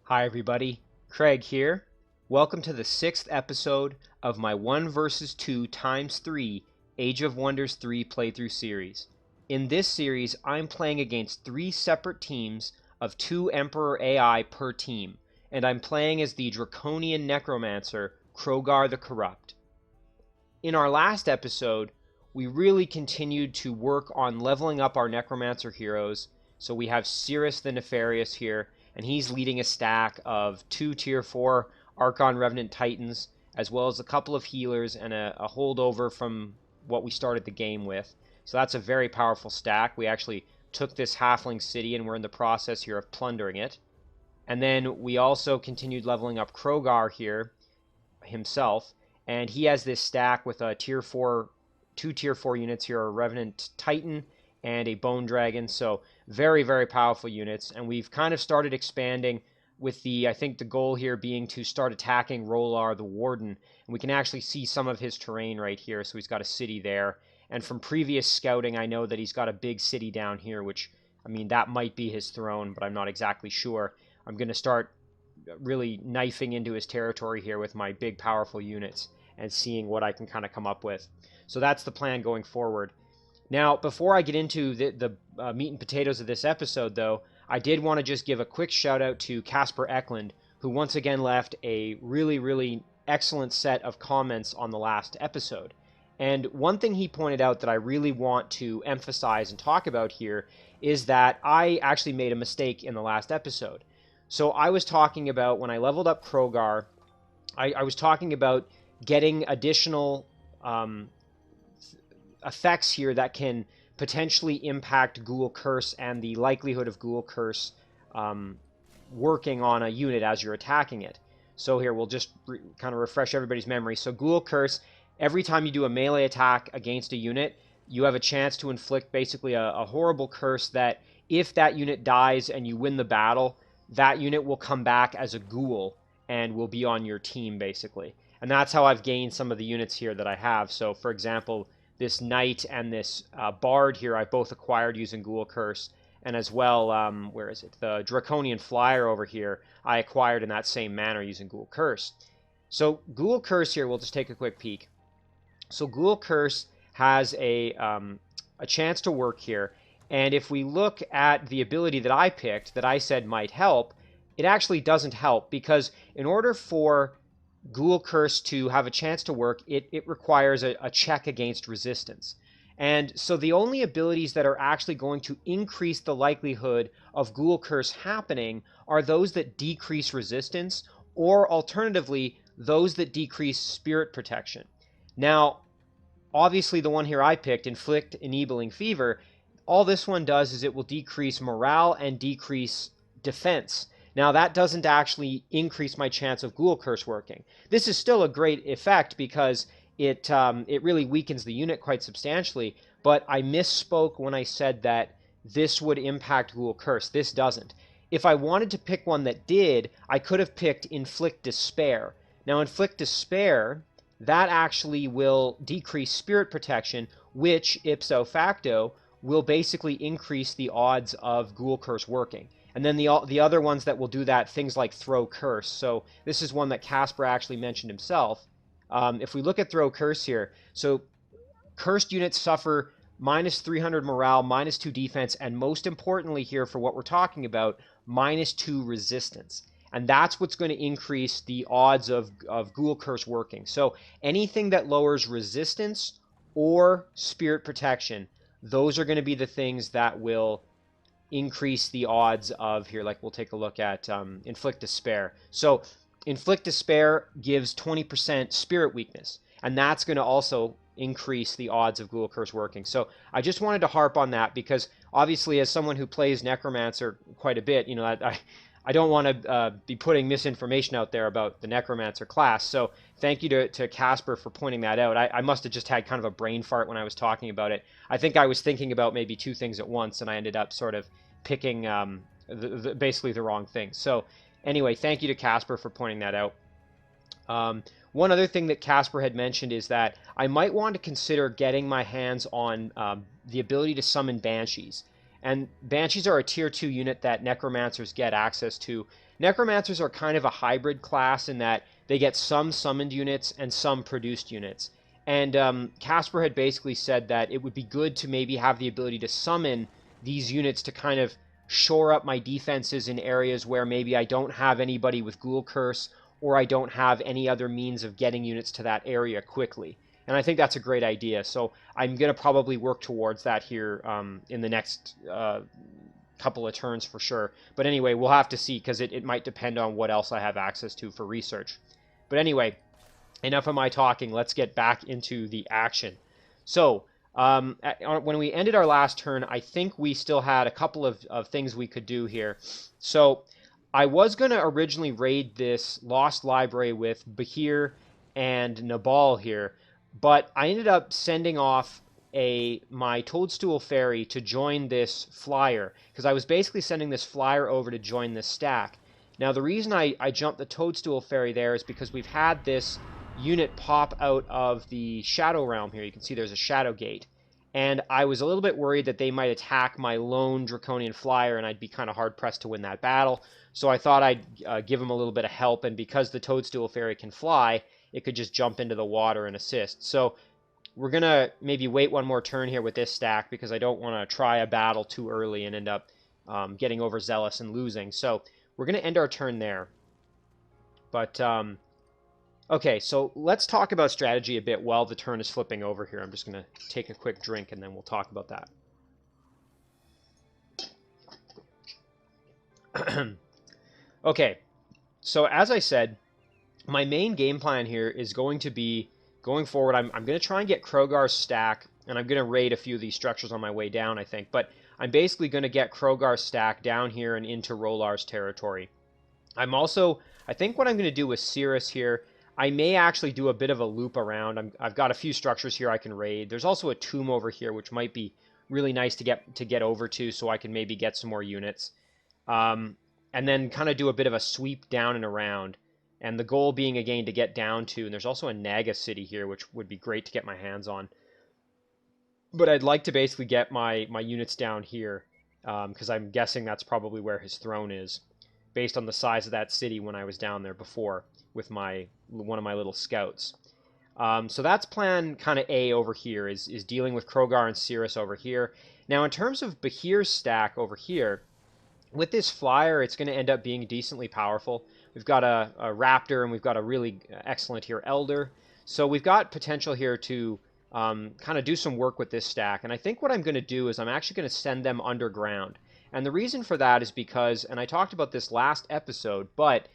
Hi everybody, Craig here. Welcome to the 6th episode of my 1 vs 2 x 3 Age of Wonders 3 playthrough series. In this series, I'm playing against 3 separate teams of 2 Emperor AI per team, and I'm playing as the Draconian Necromancer, Crogar the Corrupt. In our last episode, we really continued to work on leveling up our Necromancer heroes, so we have Cirrus the Nefarious here, and he's leading a stack of 2 tier 4 Archon Revenant Titans, as well as a couple of healers and a holdover from what we started the game with. So that's a very powerful stack. We actually took this halfling city and we're in the process here of plundering it. And then we also continued leveling up Crogar here himself, and he has this stack with a tier 4, 2 tier 4 units here, a Revenant Titan and a Bone Dragon, so very, very powerful units. And we've kind of started expanding with I think the goal here being to start attacking Rowlar the Warden. And we can actually see some of his terrain right here, so he's got a city there. And from previous scouting, I know that he's got a big city down here, which, I mean, that might be his throne, but I'm not exactly sure. I'm going to start really knifing into his territory here with my big, powerful units and seeing what I can kind of come up with. So that's the plan going forward. Now, before I get into the meat and potatoes of this episode, though, I did want to just give a quick shout out to Casper Eklund, who once again left a really, really excellent set of comments on the last episode. And one thing he pointed out that I really want to emphasize and talk about here is that I actually made a mistake in the last episode. So I was talking about, when I leveled up Crogar, I was talking about getting additional effects here that can potentially impact Ghoul Curse and the likelihood of Ghoul Curse working on a unit as you're attacking it. So here, we'll just kind of refresh everybody's memory. So Ghoul Curse, every time you do a melee attack against a unit, you have a chance to inflict basically a horrible curse that if that unit dies and you win the battle, that unit will come back as a ghoul and will be on your team, basically. And that's how I've gained some of the units here that I have. So, for example, this Knight and this Bard here I both acquired using Ghoul Curse, and as well, where is it? The Draconian Flyer over here I acquired in that same manner using Ghoul Curse. So Ghoul Curse here, we'll just take a quick peek. So Ghoul Curse has a chance to work here, and if we look at the ability that I picked, that I said might help, it actually doesn't help, because in order for Ghoul Curse to have a chance to work, it requires a check against resistance. And so the only abilities that are actually going to increase the likelihood of Ghoul Curse happening are those that decrease resistance, or alternatively, those that decrease spirit protection. Now, obviously the one here I picked, Inflict Enabling Fever, all this one does is it will decrease morale and decrease defense. Now, that doesn't actually increase my chance of Ghoul Curse working. This is still a great effect because it really weakens the unit quite substantially, but I misspoke when I said that this would impact Ghoul Curse. This doesn't. If I wanted to pick one that did, I could have picked Inflict Despair. Now, Inflict Despair, that actually will decrease spirit protection, which, ipso facto, will basically increase the odds of Ghoul Curse working. And then the other ones that will do that, things like Throw Curse. So this is one that Casper actually mentioned himself. If we look at Throw Curse here, so cursed units suffer minus 300 morale, minus 2 defense, and most importantly here for what we're talking about, minus 2 resistance. And that's what's going to increase the odds of Ghoul Curse working. So anything that lowers resistance or spirit protection, those are going to be the things that will increase the odds of, here, like we'll take a look at Inflict Despair. So Inflict Despair gives 20% spirit weakness, and that's going to also increase the odds of Ghoul Curse working. So I just wanted to harp on that because obviously as someone who plays Necromancer quite a bit, you know, I don't want to be putting misinformation out there about the Necromancer class. So thank you to Casper for pointing that out. I must have just had kind of a brain fart when I was talking about it. I think I was thinking about maybe 2 things at once, and I ended up sort of picking basically the wrong thing. So anyway, thank you to Casper for pointing that out. One other thing that Casper had mentioned is that I might want to consider getting my hands on the ability to summon Banshees. And Banshees are a tier 2 unit that Necromancers get access to. Necromancers are kind of a hybrid class in that they get some summoned units and some produced units. And Casper had basically said that it would be good to maybe have the ability to summon these units to kind of shore up my defenses in areas where maybe I don't have anybody with Ghoul Curse, or I don't have any other means of getting units to that area quickly. And I think that's a great idea. So I'm going to probably work towards that here in the next couple of turns for sure. But anyway, we'll have to see, because it might depend on what else I have access to for research. But anyway, enough of my talking. Let's get back into the action. So when we ended our last turn, I think we still had a couple of things we could do here. So I was going to originally raid this Lost Library with Bahir and Nabal here, but I ended up sending off my Toadstool Fairy to join this flyer, because I was basically sending this flyer over to join this stack. Now, the reason I jumped the Toadstool Fairy there is because we've had this unit pop out of the Shadow Realm here. You can see there's a Shadow Gate. And I was a little bit worried that they might attack my lone Draconian Flyer, and I'd be kind of hard-pressed to win that battle. So I thought I'd give them a little bit of help, and because the Toadstool Fairy can fly, it could just jump into the water and assist. So we're going to maybe wait one more turn here with this stack, because I don't want to try a battle too early and end up getting overzealous and losing. So we're going to end our turn there. But, okay, so let's talk about strategy a bit while the turn is flipping over here. I'm just going to take a quick drink, and then we'll talk about that. Okay, so as I said, my main game plan here is going to be, going forward, I'm going to try and get Crogar's stack, and I'm going to raid a few of these structures on my way down, I think. But I'm basically going to get Crogar's stack down here and into Rowlar's territory. I think what I'm going to do with Cirrus here, I may actually do a bit of a loop around. I've got a few structures here I can raid. There's also a tomb over here, which might be really nice to get over to, so I can maybe get some more units. And then kind of do a bit of a sweep down and around. And the goal being, again, to get down to, and there's also a Naga city here, which would be great to get my hands on. But I'd like to basically get my units down here, because I'm guessing that's probably where his throne is, based on the size of that city when I was down there before with one of my little scouts. So that's plan kind of A over here, is dealing with Crogar and Cirrus over here. Now, in terms of Bahir's stack over here, with this flyer, it's going to end up being decently powerful. We've got a Raptor, and we've got a really excellent here Elder. So we've got potential here to kind of do some work with this stack. And I think what I'm going to do is I'm actually going to send them underground. And the reason for that is because, and I talked about this last episode, but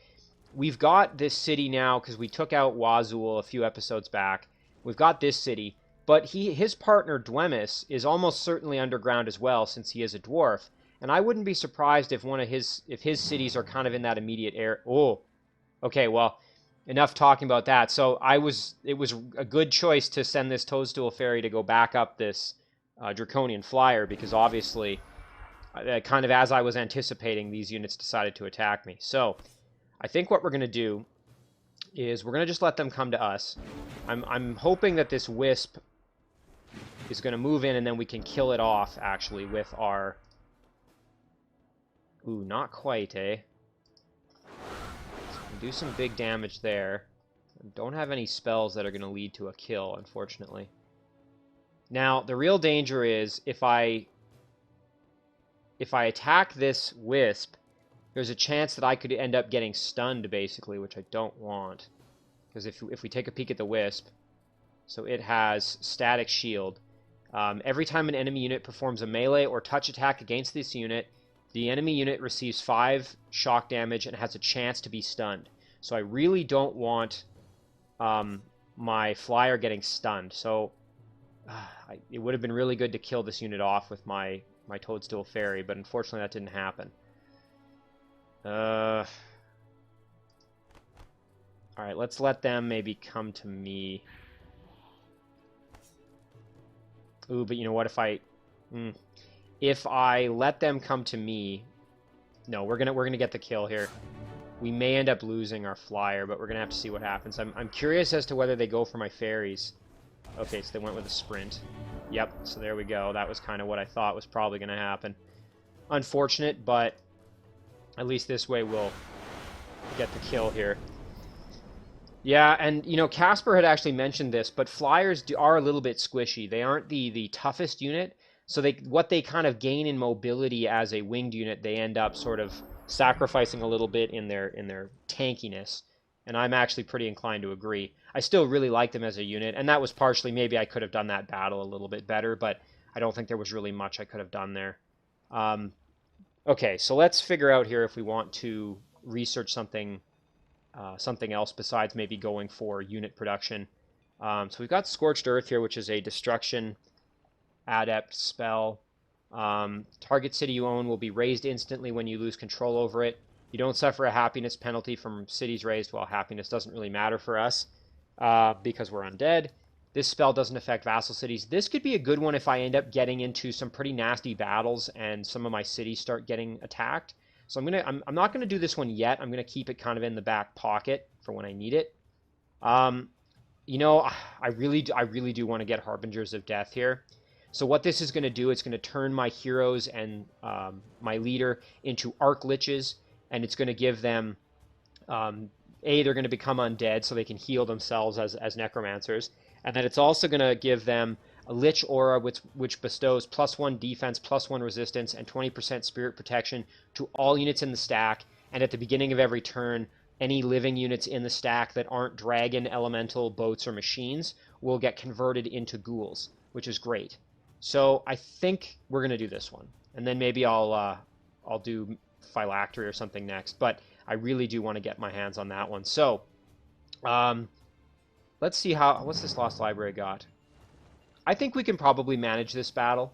we've got this city now, because we took out Wazul a few episodes back. We've got this city, but his partner Dwemis is almost certainly underground as well, since he is a dwarf. And I wouldn't be surprised if if his cities are kind of in that immediate area. Oh, okay, well, enough talking about that. So it was a good choice to send this Toadstool Fairy to go back up this Draconian Flyer, because obviously, kind of as I was anticipating, these units decided to attack me. So I think what we're going to do is we're going to just let them come to us. I'm hoping that this Wisp is going to move in, and then we can kill it off, actually, with our... Ooh, not quite, eh? So we can do some big damage there. Don't have any spells that are going to lead to a kill, unfortunately. Now, the real danger is if I attack this Wisp, there's a chance that I could end up getting stunned, basically, which I don't want. Because if we take a peek at the Wisp, so it has Static Shield. Every time an enemy unit performs a melee or touch attack against this unit, the enemy unit receives 5 shock damage and has a chance to be stunned. So I really don't want my flyer getting stunned. So it would have been really good to kill this unit off with my Toadstool Fairy, but unfortunately that didn't happen. Alright, let's let them maybe come to me. Ooh, but you know what, if I let them come to me... No, we're gonna get the kill here. We may end up losing our flyer, but we're gonna have to see what happens. I'm curious as to whether they go for my fairies. Okay, so they went with a sprint. Yep, so there we go. That was kind of what I thought was probably gonna happen. unfortunate, but at least this way we'll get the kill here. Yeah, and, you know, Casper had actually mentioned this, but flyers are a little bit squishy. They aren't the toughest unit, so what they kind of gain in mobility as a winged unit, they end up sort of sacrificing a little bit in their tankiness, and I'm actually pretty inclined to agree. I still really like them as a unit, and that was partially maybe I could have done that battle a little bit better, but I don't think there was really much I could have done there. Okay, so let's figure out here if we want to research something else besides maybe going for unit production. So we've got Scorched Earth here, which is a destruction adept spell. Target city you own will be razed instantly when you lose control over it. You don't suffer a happiness penalty from cities razed. Well, happiness doesn't really matter for us because we're undead. This spell doesn't affect vassal cities. This could be a good one if I end up getting into some pretty nasty battles and some of my cities start getting attacked. So I'm not gonna do this one yet. I'm gonna keep it kind of in the back pocket for when I need it. You know, I really do want to get Harbingers of Death here. So what this is gonna do, it's gonna turn my heroes and my leader into arc liches, and it's gonna give them they're gonna become undead so they can heal themselves as necromancers, and then it's also gonna give them a Lich Aura, which bestows +1 defense, +1 resistance, and 20% spirit protection to all units in the stack. And at the beginning of every turn, any living units in the stack that aren't dragon, elemental, boats, or machines will get converted into ghouls, which is great. So I think we're gonna do this one, and then maybe I'll do Phylactery or something next. But I really do want to get my hands on that one. So let's see what's this Lost Library got. I think we can probably manage this battle.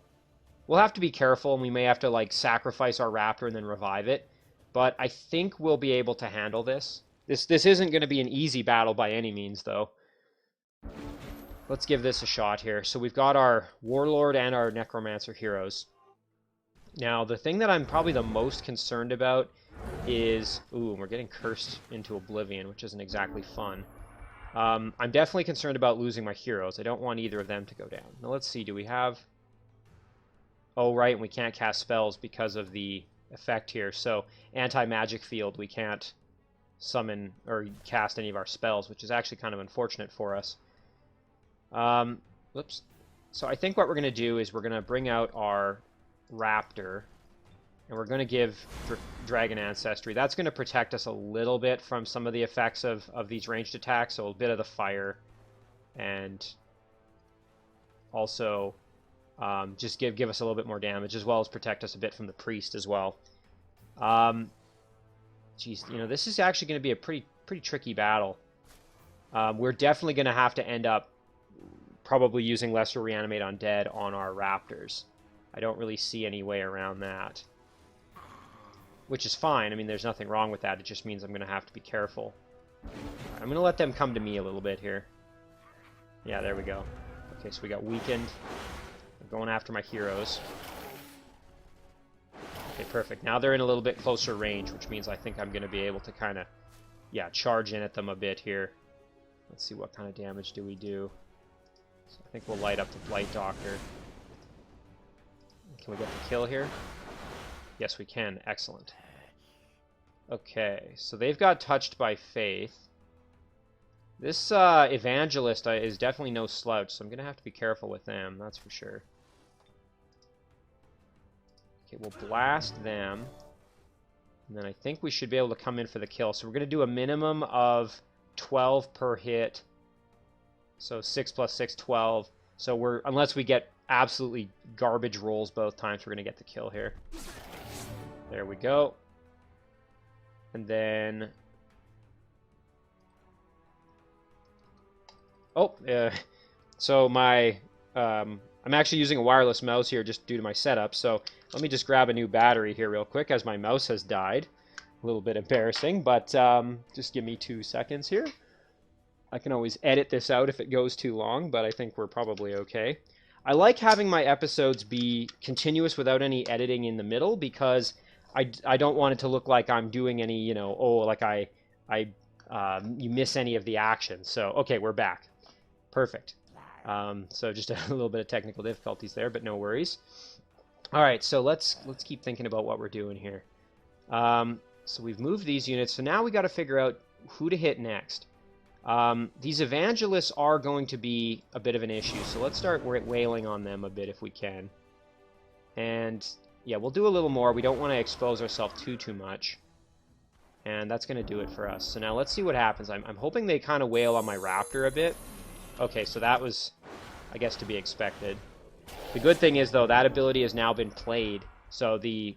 We'll have to be careful, and we may have to like sacrifice our raptor and then revive it. But I think we'll be able to handle this. This isn't going to be an easy battle by any means, though. Let's give this a shot here. So we've got our Warlord and our Necromancer heroes. Now, the thing that I'm probably the most concerned about is... Ooh, we're getting cursed into oblivion, which isn't exactly fun. I'm definitely concerned about losing my heroes. I don't want either of them to go down. Now, let's see. Do we have... Oh, right, and we can't cast spells because of the effect here. So, anti-magic field, we can't summon or cast any of our spells, which is actually kind of unfortunate for us. Whoops. So I think what we're going to do is we're going to bring out our Raptor, and we're going to give Dragon Ancestry. That's going to protect us a little bit from some of the effects of these ranged attacks, so a bit of the fire, and also just give us a little bit more damage, as well as protect us a bit from the Priest as well. Geez, you know, this is actually going to be a pretty tricky battle. We're definitely going to have to end up probably using Lesser Reanimate Undead on our Raptors. I don't really see any way around that. Which is fine. I mean, there's nothing wrong with that. It just means I'm going to have to be careful. I'm going to let them come to me a little bit here. Yeah, there we go. Okay, so we got weakened. I'm going after my heroes. Okay, perfect. Now they're in a little bit closer range, which means I think I'm going to be able to kind of, yeah, charge in at them a bit here. Let's see, what kind of damage do we do? So I think we'll light up the Blight Doctor. Can we get the kill here? Yes, we can. Excellent. Okay, so they've got Touched by Faith. This Evangelist is definitely no slouch, so I'm going to have to be careful with them, that's for sure. Okay, we'll blast them. And then I think we should be able to come in for the kill. So we're going to do a minimum of 12 per hit. So 6 plus 6, 12. So unless we get absolutely garbage rolls both times, we're going to get the kill here. There we go. And then... Oh, so my... I'm actually using a wireless mouse here just due to my setup, so let me just grab a new battery here real quick as my mouse has died. A little bit embarrassing, but just give me 2 seconds here. I can always edit this out if it goes too long, but I think we're probably okay. I like having my episodes be continuous without any editing in the middle, because I don't want it to look like I'm doing any, you know, oh, like you miss any of the action. So, okay, we're back. Perfect. So just a little bit of technical difficulties there, but no worries. All right, so let's keep thinking about what we're doing here. So we've moved these units. So now we got to figure out who to hit next. These evangelists are going to be a bit of an issue, so let's start wailing on them a bit if we can. And yeah, we'll do a little more. We don't want to expose ourselves too much. And that's going to do it for us. So now let's see what happens. I'm hoping they kind of wail on my raptor a bit. Okay, so that was, I guess, to be expected. The good thing is, though, that ability has now been played. So the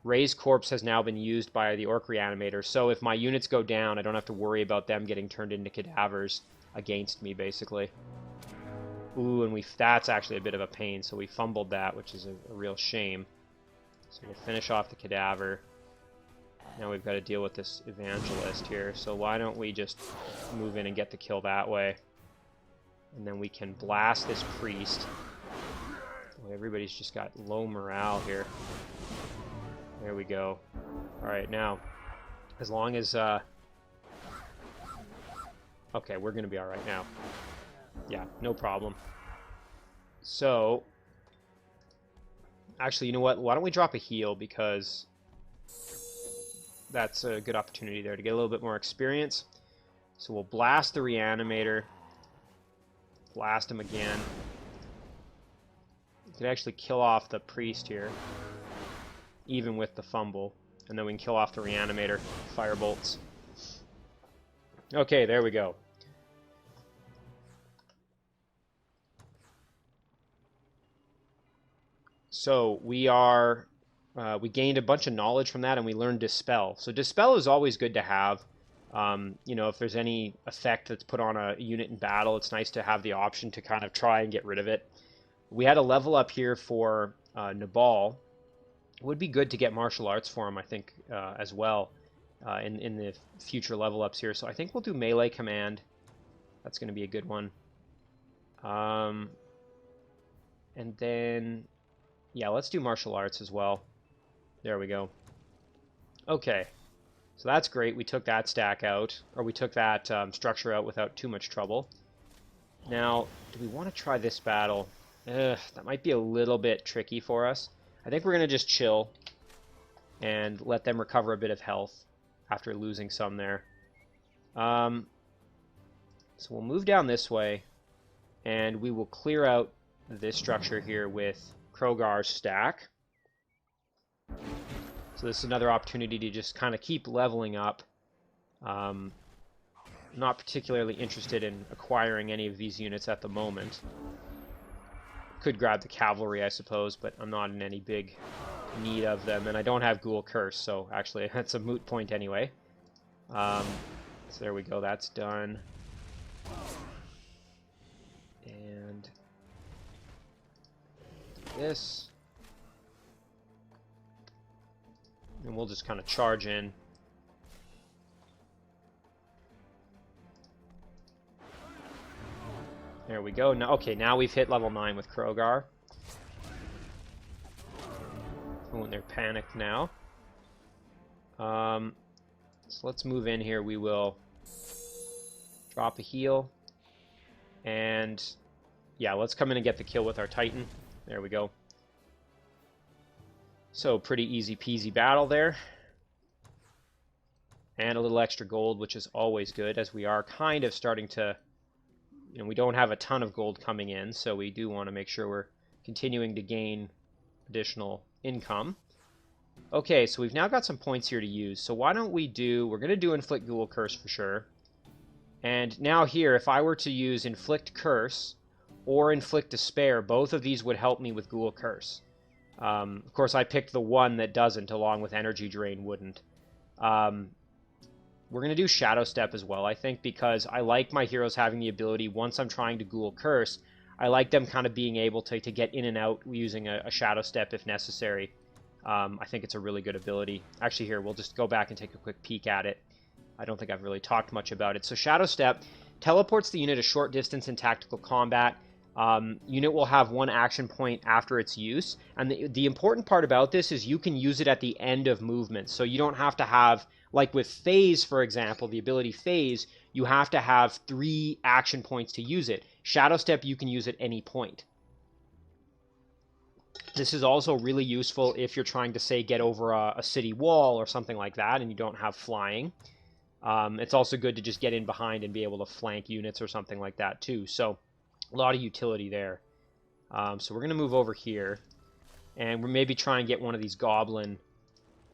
Raised Corpse has now been used by the Orc Reanimator. So if my units go down, I don't have to worry about them getting turned into cadavers against me, basically. Ooh, and that's actually a bit of a pain. So we fumbled that, which is a real shame. So we'll finish off the cadaver. Now we've got to deal with this evangelist here. So why don't we just move in and get the kill that way? And then we can blast this priest. Boy, everybody's just got low morale here. There we go. Alright, now, as long as... Okay, we're going to be alright now. Yeah, no problem. So... Actually, you know what? Why don't we drop a heal, because... That's a good opportunity there to get a little bit more experience. So we'll blast the Reanimator. Blast him again. We could actually kill off the priest here, even with the fumble. And then we can kill off the Reanimator. Firebolts. Okay, there we go. So we are... we gained a bunch of knowledge from that, and we learned Dispel. So Dispel is always good to have. You know, if there's any effect that's put on a unit in battle, it's nice to have the option to kind of try and get rid of it. We had a level up here for Nabal. It would be good to get martial arts for him, I think, as well, in the future level ups here. So I think we'll do melee command. That's going to be a good one. And then, yeah, let's do martial arts as well. There we go. Okay, so that's great. We took that stack out, or we took that structure out without too much trouble. Now, do we want to try this battle? That might be a little bit tricky for us. I think we're going to just chill and let them recover a bit of health after losing some there. So we'll move down this way, and we will clear out this structure here with Crogar's stack. So this is another opportunity to just kind of keep leveling up. Not particularly interested in acquiring any of these units at the moment. Could grab the cavalry, I suppose, but I'm not in any big need of them, and I don't have Ghoul Curse, so actually that's a moot point anyway. So there we go, that's done. And this. And we'll just kind of charge in. There we go. Now, okay, now we've hit level 9 with Crogar. Oh, and they're panicked now. So let's move in here. We will drop a heal. And yeah, let's come in and get the kill with our Titan. There we go. So pretty easy peasy battle there. And a little extra gold, which is always good, as we are kind of starting to... You know, we don't have a ton of gold coming in, so we do want to make sure we're continuing to gain additional income. Okay, so we've now got some points here to use. So why don't we do... We're going to do Inflict Ghoul Curse for sure. And now here, if I were to use Inflict Curse or Inflict Despair, both of these would help me with Ghoul Curse. Of course, I picked the one that doesn't, along with Energy Drain wouldn't. We're going to do Shadow Step as well, I think, because I like my heroes having the ability, once I'm trying to Ghoul Curse, I like them kind of being able to get in and out using a Shadow Step if necessary. I think it's a really good ability. Actually, here, we'll just go back and take a quick peek at it. I don't think I've really talked much about it. So Shadow Step teleports the unit a short distance in tactical combat. Unit will have one action point after its use. And the important part about this is you can use it at the end of movement. So you don't have to have... Like with Phase, for example, the ability Phase, you have to have 3 action points to use it. Shadow Step, you can use at any point. This is also really useful if you're trying to, say, get over a city wall or something like that and you don't have flying. It's also good to just get in behind and be able to flank units or something like that too. So a lot of utility there. So we're going to move over here, and we'll maybe try and get one of these goblin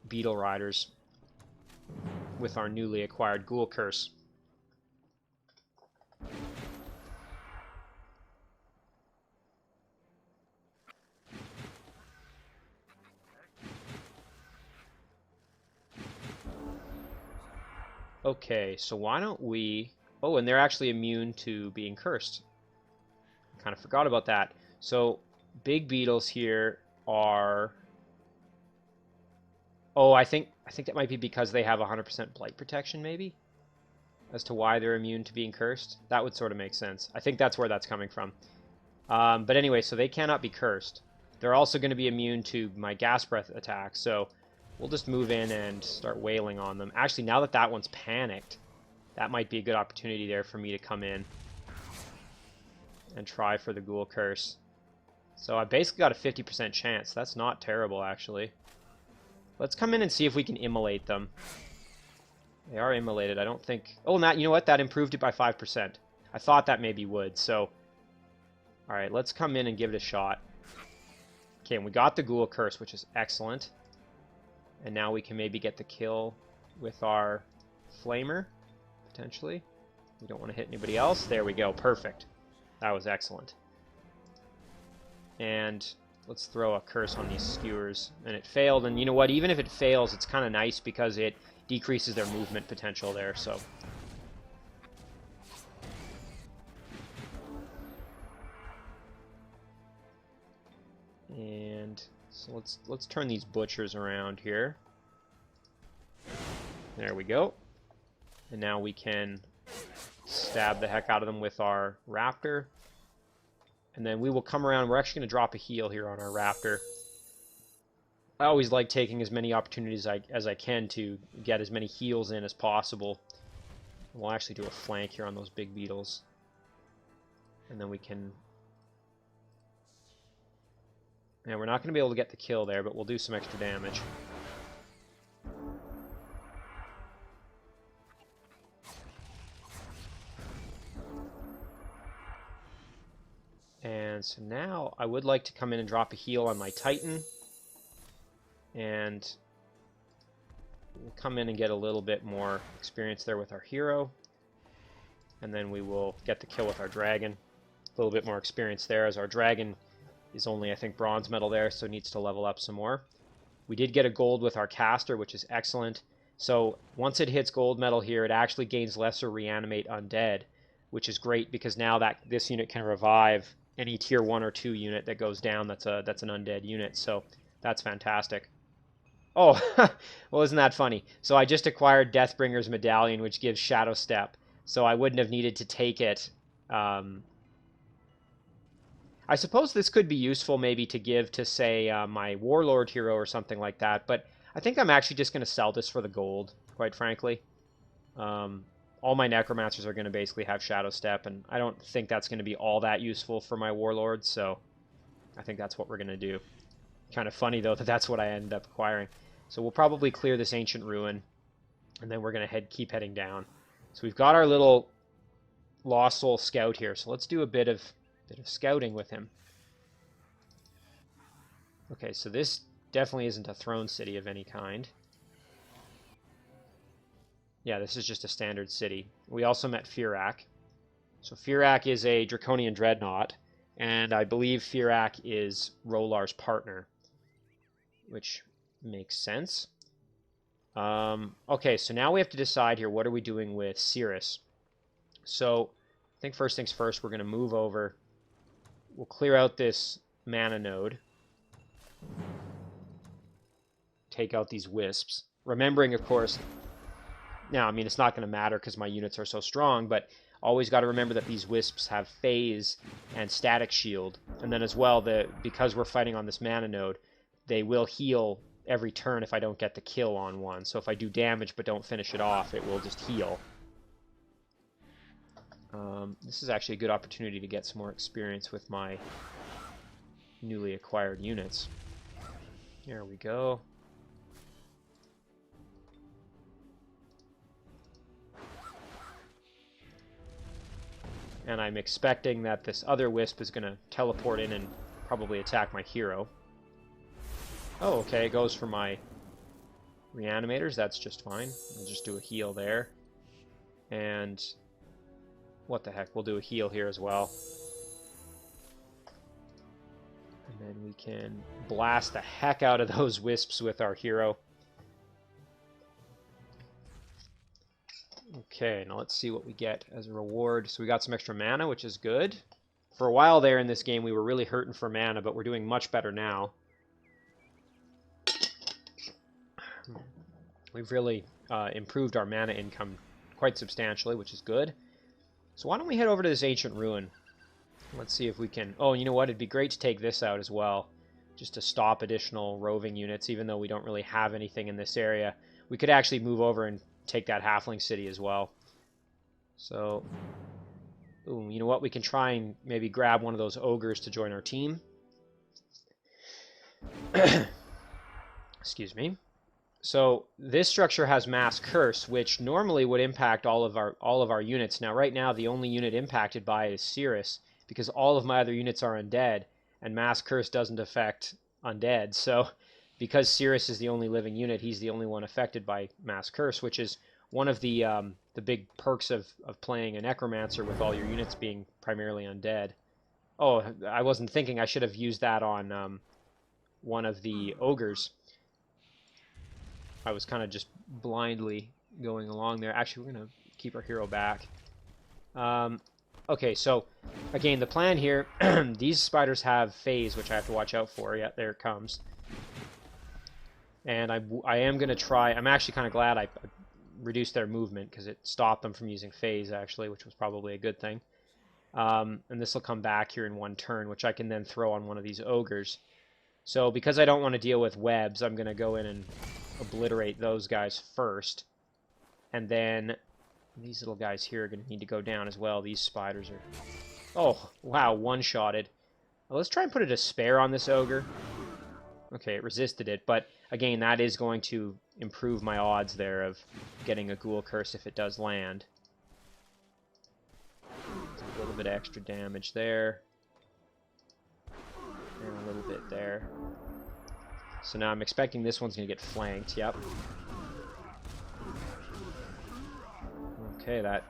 beetle riders with our newly acquired Ghoul Curse. Okay, so why don't we... Oh, and they're actually immune to being cursed. Kind of forgot about that. So, big beetles here are... Oh, I think that might be because they have 100% blight protection, maybe? As to why they're immune to being cursed. That would sort of make sense. I think that's where that's coming from. But anyway, so they cannot be cursed. They're also going to be immune to my gas breath attack, so we'll just move in and start wailing on them. Actually, now that that one's panicked, that might be a good opportunity there for me to come in and try for the Ghoul Curse. So I basically got a 50% chance. That's not terrible, actually. Let's come in and see if we can immolate them. They are immolated. I don't think... Oh, and that, you know what? That improved it by 5%. I thought that maybe would, so... Alright, let's come in and give it a shot. Okay, and we got the Ghoul Curse, which is excellent. And now we can maybe get the kill with our Flamer, potentially. We don't want to hit anybody else. There we go. Perfect. That was excellent. And let's throw a curse on these skewers. And it failed. And you know what? Even if it fails, it's kind of nice because it decreases their movement potential there. So and so let's turn these butchers around here. There we go. And now we can stab the heck out of them with our raptor. And then we will come around. We're actually going to drop a heal here on our raptor. I always like taking as many opportunities as I can to get as many heals in as possible. We'll actually do a flank here on those big beetles. And then we can... Now, we're not going to be able to get the kill there, but we'll do some extra damage. And so now I would like to come in and drop a heal on my Titan. And we'll come in and get a little bit more experience there with our hero. And then we will get the kill with our dragon. A little bit more experience there, as our dragon is only, I think, bronze medal there, so needs to level up some more. We did get a gold with our caster, which is excellent. So once it hits gold medal here, it actually gains lesser reanimate undead, which is great because now that this unit can revive any tier 1 or 2 unit that goes down that's an undead unit. So that's fantastic. Oh, well, isn't that funny? So I just acquired Deathbringer's Medallion, which gives Shadow Step, so I wouldn't have needed to take it. I suppose this could be useful maybe to give to, say, my Warlord hero or something like that, but I think I'm actually just going to sell this for the gold, quite frankly. All my Necromancers are going to basically have Shadow Step, and I don't think that's going to be all that useful for my Warlord, so I think that's what we're going to do. Kind of funny, though, that that's what I ended up acquiring. So we'll probably clear this Ancient Ruin, and then we're going to keep heading down. So we've got our little Lost Soul Scout here, so let's do a bit of scouting with him. Okay, so this definitely isn't a throne city of any kind. Yeah, this is just a standard city. We also met Firak. So Firak is a Draconian Dreadnought, and I believe Firak is Rowlar's partner, which makes sense. Okay, so now we have to decide here, what are we doing with Cirrus? So I think first things first, we're going to move over. We'll clear out this mana node. Take out these wisps. Remembering, of course, now, I mean, it's not going to matter because my units are so strong, but always got to remember that these wisps have phase and static shield. And then as well, because we're fighting on this mana node, they will heal every turn if I don't get the kill on one. So if I do damage but don't finish it off, it will just heal. This is actually a good opportunity to get some more experience with my newly acquired units. There we go. And I'm expecting that this other wisp is going to teleport in and probably attack my hero. Oh, okay, it goes for my reanimators. That's just fine. We'll just do a heal there. And what the heck, we'll do a heal here as well. And then we can blast the heck out of those wisps with our hero. Okay, now let's see what we get as a reward. So we got some extra mana, which is good. For a while there in this game, we were really hurting for mana, but we're doing much better now. We've really improved our mana income quite substantially, which is good. So why don't we head over to this ancient ruin? Let's see if we can... Oh, you know what? It'd be great to take this out as well, just to stop additional roving units, even though we don't really have anything in this area. We could actually move over and take that halfling city as well. So, ooh, you know what? We can try and maybe grab one of those ogres to join our team. Excuse me. So this structure has Mass Curse, which normally would impact all of our units. Now, right now, the only unit impacted by it is Cirrus, because all of my other units are undead, and Mass Curse doesn't affect undead. So, because Cirrus is the only living unit, he's the only one affected by Mass Curse, which is one of the big perks of playing a Necromancer with all your units being primarily undead. Oh, I wasn't thinking. I should have used that on one of the ogres. I was kind of just blindly going along there. Actually, we're going to keep our hero back. Okay, so, again, the plan here, these spiders have phase, which I have to watch out for. Yeah, there it comes. And I am going to try... I'm actually kind of glad I reduced their movement, because it stopped them from using phase, actually, which was probably a good thing. And this will come back here in one turn, which I can then throw on one of these ogres. So, because I don't want to deal with webs, I'm going to go in and obliterate those guys first. And then these little guys here are going to need to go down as well. These spiders are... Oh, wow, one-shotted. Well, let's try and put a Despair on this ogre. Okay, it resisted it, but again, that is going to improve my odds there of getting a Ghoul Curse if it does land. A little bit of extra damage there. And a little bit there. So now I'm expecting this one's going to get flanked, yep. Okay, that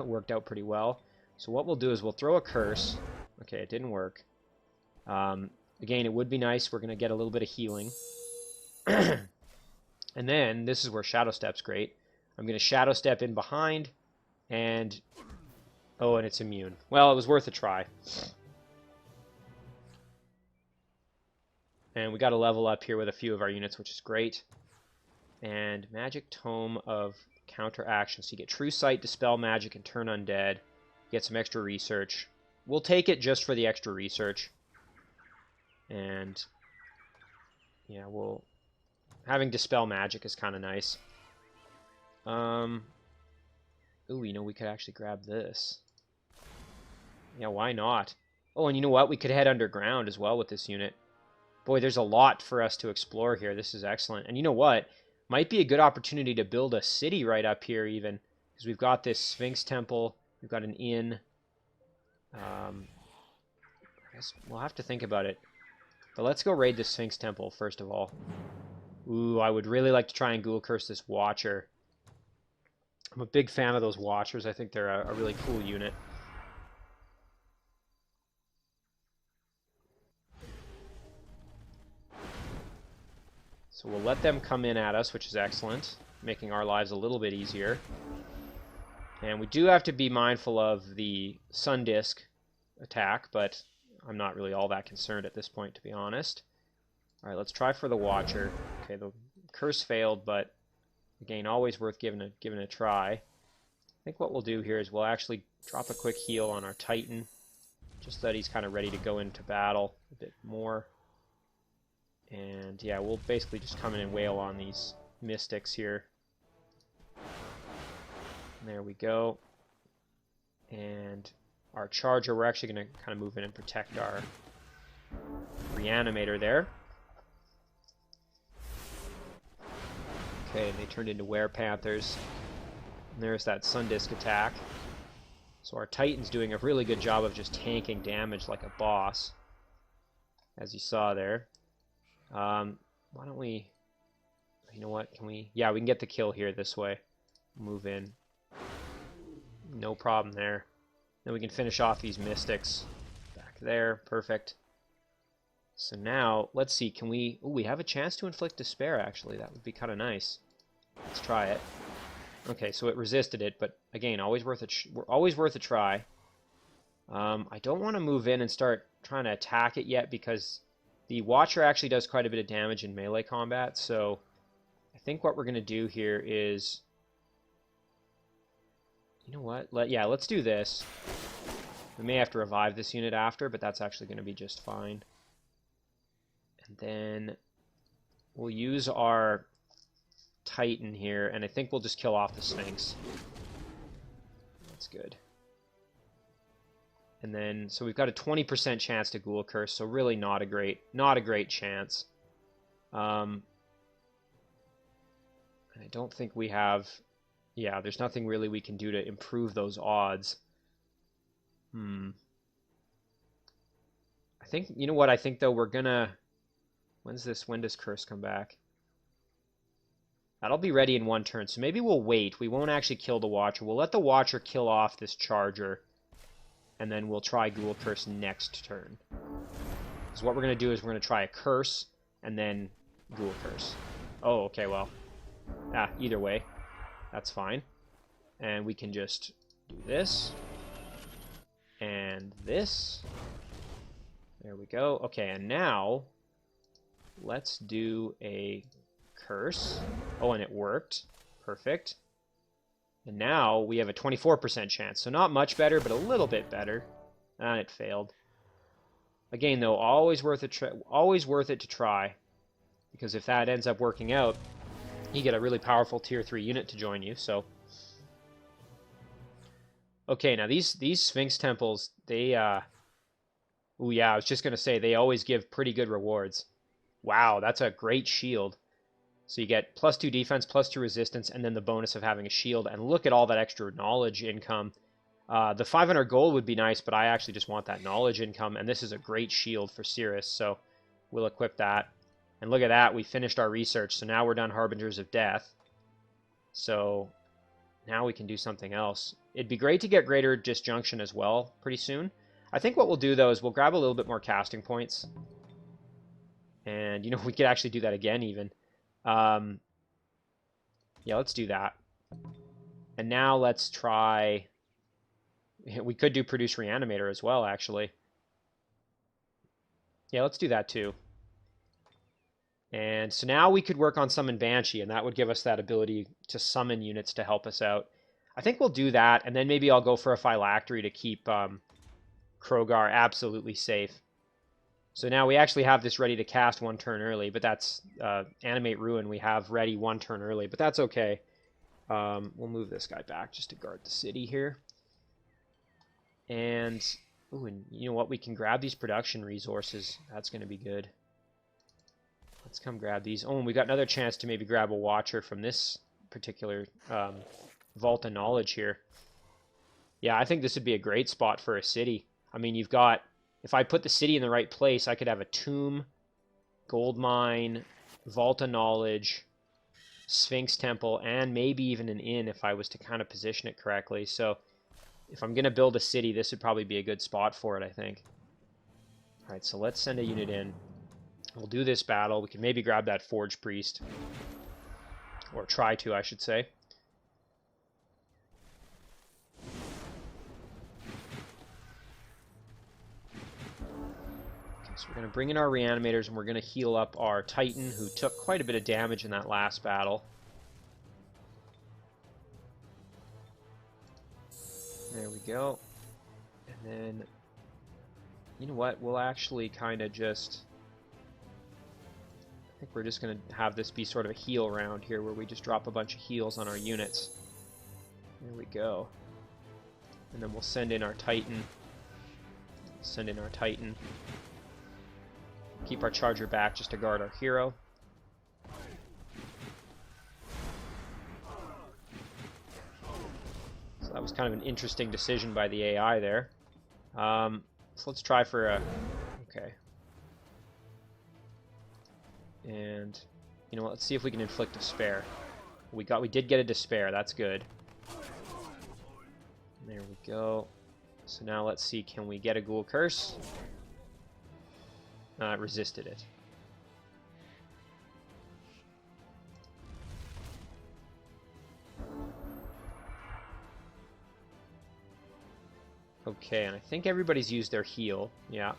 worked out pretty well. So what we'll do is we'll throw a curse. Okay, it didn't work. Again, it would be nice. We're going to get a little bit of healing. And then, this is where Shadow Step's great. I'm going to Shadow Step in behind, and... Oh, and it's immune. Well, it was worth a try. And we got a level up here with a few of our units, which is great. And Magic Tome of Counteraction. So you get True Sight, Dispel Magic, and Turn Undead. Get some extra research. We'll take it just for the extra research. And yeah, having Dispel Magic is kind of nice. Ooh, you know, we could actually grab this. Yeah, why not? Oh, and you know what? We could head underground as well with this unit. Boy, there's a lot for us to explore here. This is excellent. And you know what? Might be a good opportunity to build a city right up here even. Because we've got this Sphinx Temple. We've got an inn. I guess we'll have to think about it. But let's go raid the Sphinx Temple first of all. Ooh, I would really like to try and Ghoul Curse this Watcher. I'm a big fan of those Watchers. I think they're a really cool unit. So we'll let them come in at us, which is excellent, making our lives a little bit easier. And we do have to be mindful of the Sun Disk attack, but I'm not really all that concerned at this point, to be honest. Alright, let's try for the Watcher. Okay, the curse failed, but again, always worth giving a try. I think what we'll do here is we'll actually drop a quick heal on our Titan, just so that he's kind of ready to go into battle a bit more. And yeah, we'll basically just come in and wail on these mystics here. And there we go. And our charger, we're actually going to kind of move in and protect our Reanimator there. Okay, they turned into Werepanthers. And there's that Sundisk attack. So our Titan's doing a really good job of just tanking damage like a boss, as you saw there. Why don't we... You know what? Can we... Yeah, we can get the kill here this way. Move in. No problem there. Then we can finish off these Mystics. Back there. Perfect. So now, let's see. Can we... Ooh, we have a chance to Inflict Despair, actually. That would be kind of nice. Let's try it. Okay, so it resisted it, but again, always worth a try. I don't want to move in and start trying to attack it yet because the Watcher actually does quite a bit of damage in melee combat, so I think what we're going to do here is... You know what? Let's do this. We may have to revive this unit after, but that's actually going to be just fine. And then we'll use our Titan here, and I think we'll just kill off the Sphinx. That's good. And then, so we've got a 20% chance to Ghoul Curse, so really not a great chance. And I don't think we have... Yeah, there's nothing really we can do to improve those odds. I think, you know what, I think though we're gonna... When does Curse come back? That'll be ready in one turn, so maybe we'll wait. We won't actually kill the Watcher. We'll let the Watcher kill off this Charger, and then we'll try Ghoul Curse next turn. So what we're going to do is we're going to try a Curse, and then Ghoul Curse. Oh, okay, well. Either way. That's fine. And we can just do this. And this. There we go. Okay, and now let's do a Curse. Oh, and it worked. Perfect. And now we have a 24% chance. So not much better, but a little bit better. And it failed. Again, though, always worth it to try. Because if that ends up working out, you get a really powerful tier 3 unit to join you, so... Okay, now these Sphinx Temples, they, Ooh, yeah, I was just going to say, they always give pretty good rewards. Wow, that's a great shield. So you get +2 defense, +2 resistance, and then the bonus of having a shield. And look at all that extra knowledge income. The 500 gold would be nice, but I actually just want that knowledge income. And this is a great shield for Cirrus, so we'll equip that. And look at that, we finished our research. So now we're done Harbingers of Death. So now we can do something else. It'd be great to get Greater Disjunction as well pretty soon. I think what we'll do, though, is we'll grab a little bit more casting points. And, you know, we could actually do that again, even. Yeah, let's do that. And now let's try... We could do Produce Reanimator as well, actually. Yeah, let's do that, too. And so now we could work on Summon Banshee, and that would give us that ability to summon units to help us out. I think we'll do that, and then maybe I'll go for a Phylactery to keep Crogar absolutely safe. So now we actually have this ready to cast 1 turn early, but that's Animate Ruin we have ready 1 turn early, but that's okay. We'll move this guy back just to guard the city here. And, ooh, and you know what? We can grab these production resources. That's going to be good. Let's come grab these. Oh, and we got another chance to maybe grab a Watcher from this particular Vault of Knowledge here. Yeah, I think this would be a great spot for a city. I mean, you've got... If I put the city in the right place, I could have a tomb, gold mine, Vault of Knowledge, Sphinx Temple, and maybe even an inn if I was to kind of position it correctly. So if I'm going to build a city, this would probably be a good spot for it, I think. All right, so let's send a unit in. We'll do this battle. We can maybe grab that Forge Priest. Or try to, I should say. So we're going to bring in our Reanimators, and we're going to heal up our Titan, who took quite a bit of damage in that last battle. There we go. And then, you know what, we'll actually kind of just... I think we're just going to have this be sort of a heal round here, where we just drop a bunch of heals on our units. There we go. And then we'll send in our Titan. Send in our Titan. Keep our charger back just to guard our hero. So that was kind of an interesting decision by the AI there. So let's try for a... Okay. And, you know what, let's see if we can inflict Despair. We did get a Despair, that's good. There we go. So now let's see, can we get a Ghoul Curse? It resisted it. Okay, and I think everybody's used their heal. Yeah.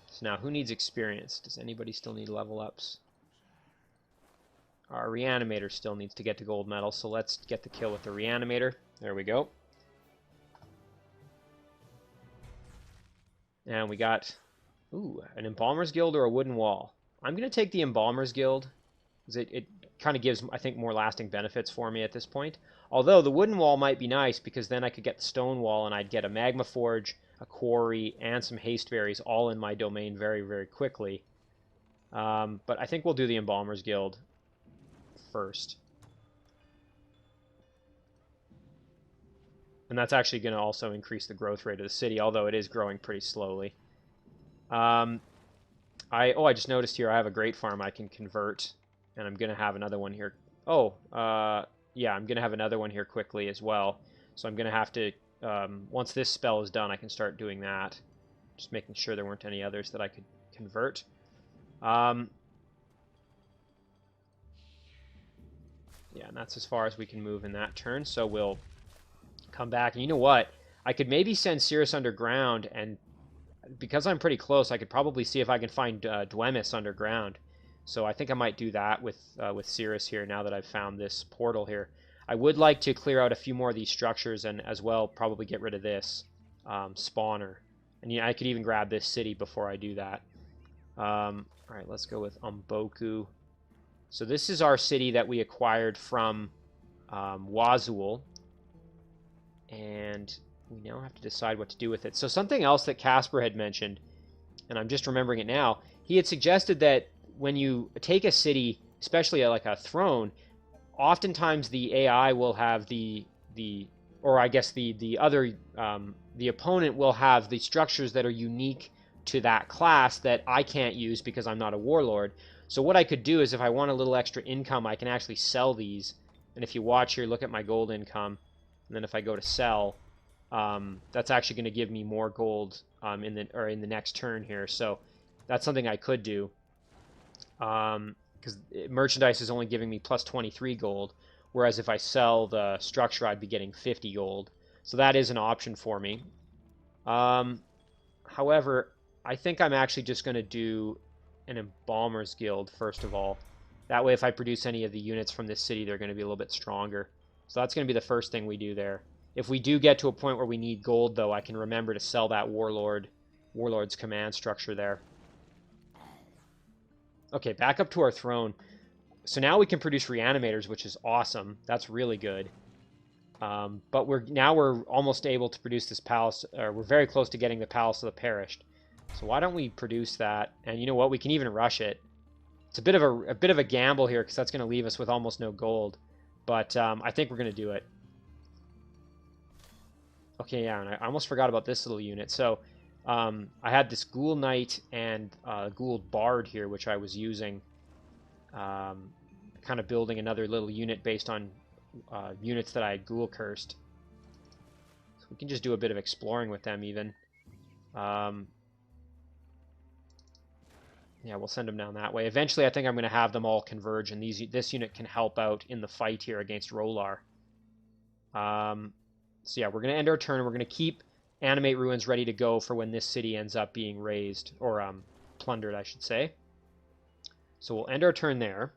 So now, who needs experience? Does anybody still need level ups? Our Reanimator still needs to get to gold medal, so let's get the kill with the Reanimator. There we go. And we got, ooh, an Embalmer's Guild or a Wooden Wall. I'm going to take the Embalmer's Guild, because it kind of gives, I think, more lasting benefits for me at this point. Although the Wooden Wall might be nice, because then I could get the Stone Wall, and I'd get a Magma Forge, a Quarry, and some Haste Berries all in my domain very, very quickly. But I think we'll do the Embalmer's Guild first. And that's actually going to also increase the growth rate of the city, although it is growing pretty slowly. I just noticed here I have a Great Farm I can convert, and I'm going to have another one here. Yeah, I'm going to have another one here quickly as well. So I'm going to have to, once this spell is done, I can start doing that. Just making sure there weren't any others that I could convert. Yeah, and that's as far as we can move in that turn, so we'll come back. And you know what? I could maybe send Cirrus underground, and because I'm pretty close, I could probably see if I can find Dwemis underground. So I think I might do that with Cirrus here now that I've found this portal here. I would like to clear out a few more of these structures and as well probably get rid of this spawner. And yeah, I could even grab this city before I do that. Alright, let's go with Umboku. So this is our city that we acquired from Wazul. And we now have to decide what to do with it. So something else that Casper had mentioned, and I'm just remembering it now, he had suggested that when you take a city, especially like a throne, oftentimes the AI will have the opponent will have the structures that are unique to that class that I can't use because I'm not a warlord. So what I could do is if I want a little extra income, I can actually sell these. And if you watch here, look at my gold income. And then if I go to sell, that's actually going to give me more gold in the next turn here. So that's something I could do. Because merchandise is only giving me plus 23 gold. Whereas if I sell the structure, I'd be getting 50 gold. So that is an option for me. However, I think I'm actually just going to do an Embalmer's Guild first of all. That way if I produce any of the units from this city, they're going to be a little bit stronger. So that's going to be the first thing we do there. If we do get to a point where we need gold, though, I can remember to sell that Warlord's command structure there. Okay, back up to our throne. So now we can produce Reanimators, which is awesome. That's really good. But we're almost able to produce this palace, or we're very close to getting the Palace of the Perished. So why don't we produce that? And you know what? We can even rush it. It's a bit of a gamble here because that's going to leave us with almost no gold. But I think we're going to do it. Okay, yeah, and I almost forgot about this little unit. So I had this Ghoul Knight and Ghoul Bard here, which I was using. Kind of building another little unit based on units that I had Ghoul Cursed. So we can just do a bit of exploring with them even. Yeah, we'll send them down that way. Eventually, I think I'm going to have them all converge, and this unit can help out in the fight here against Rowlar. So yeah, we're going to end our turn. We're going to keep Animate Ruins ready to go for when this city ends up being razed, or plundered, I should say. So we'll end our turn there.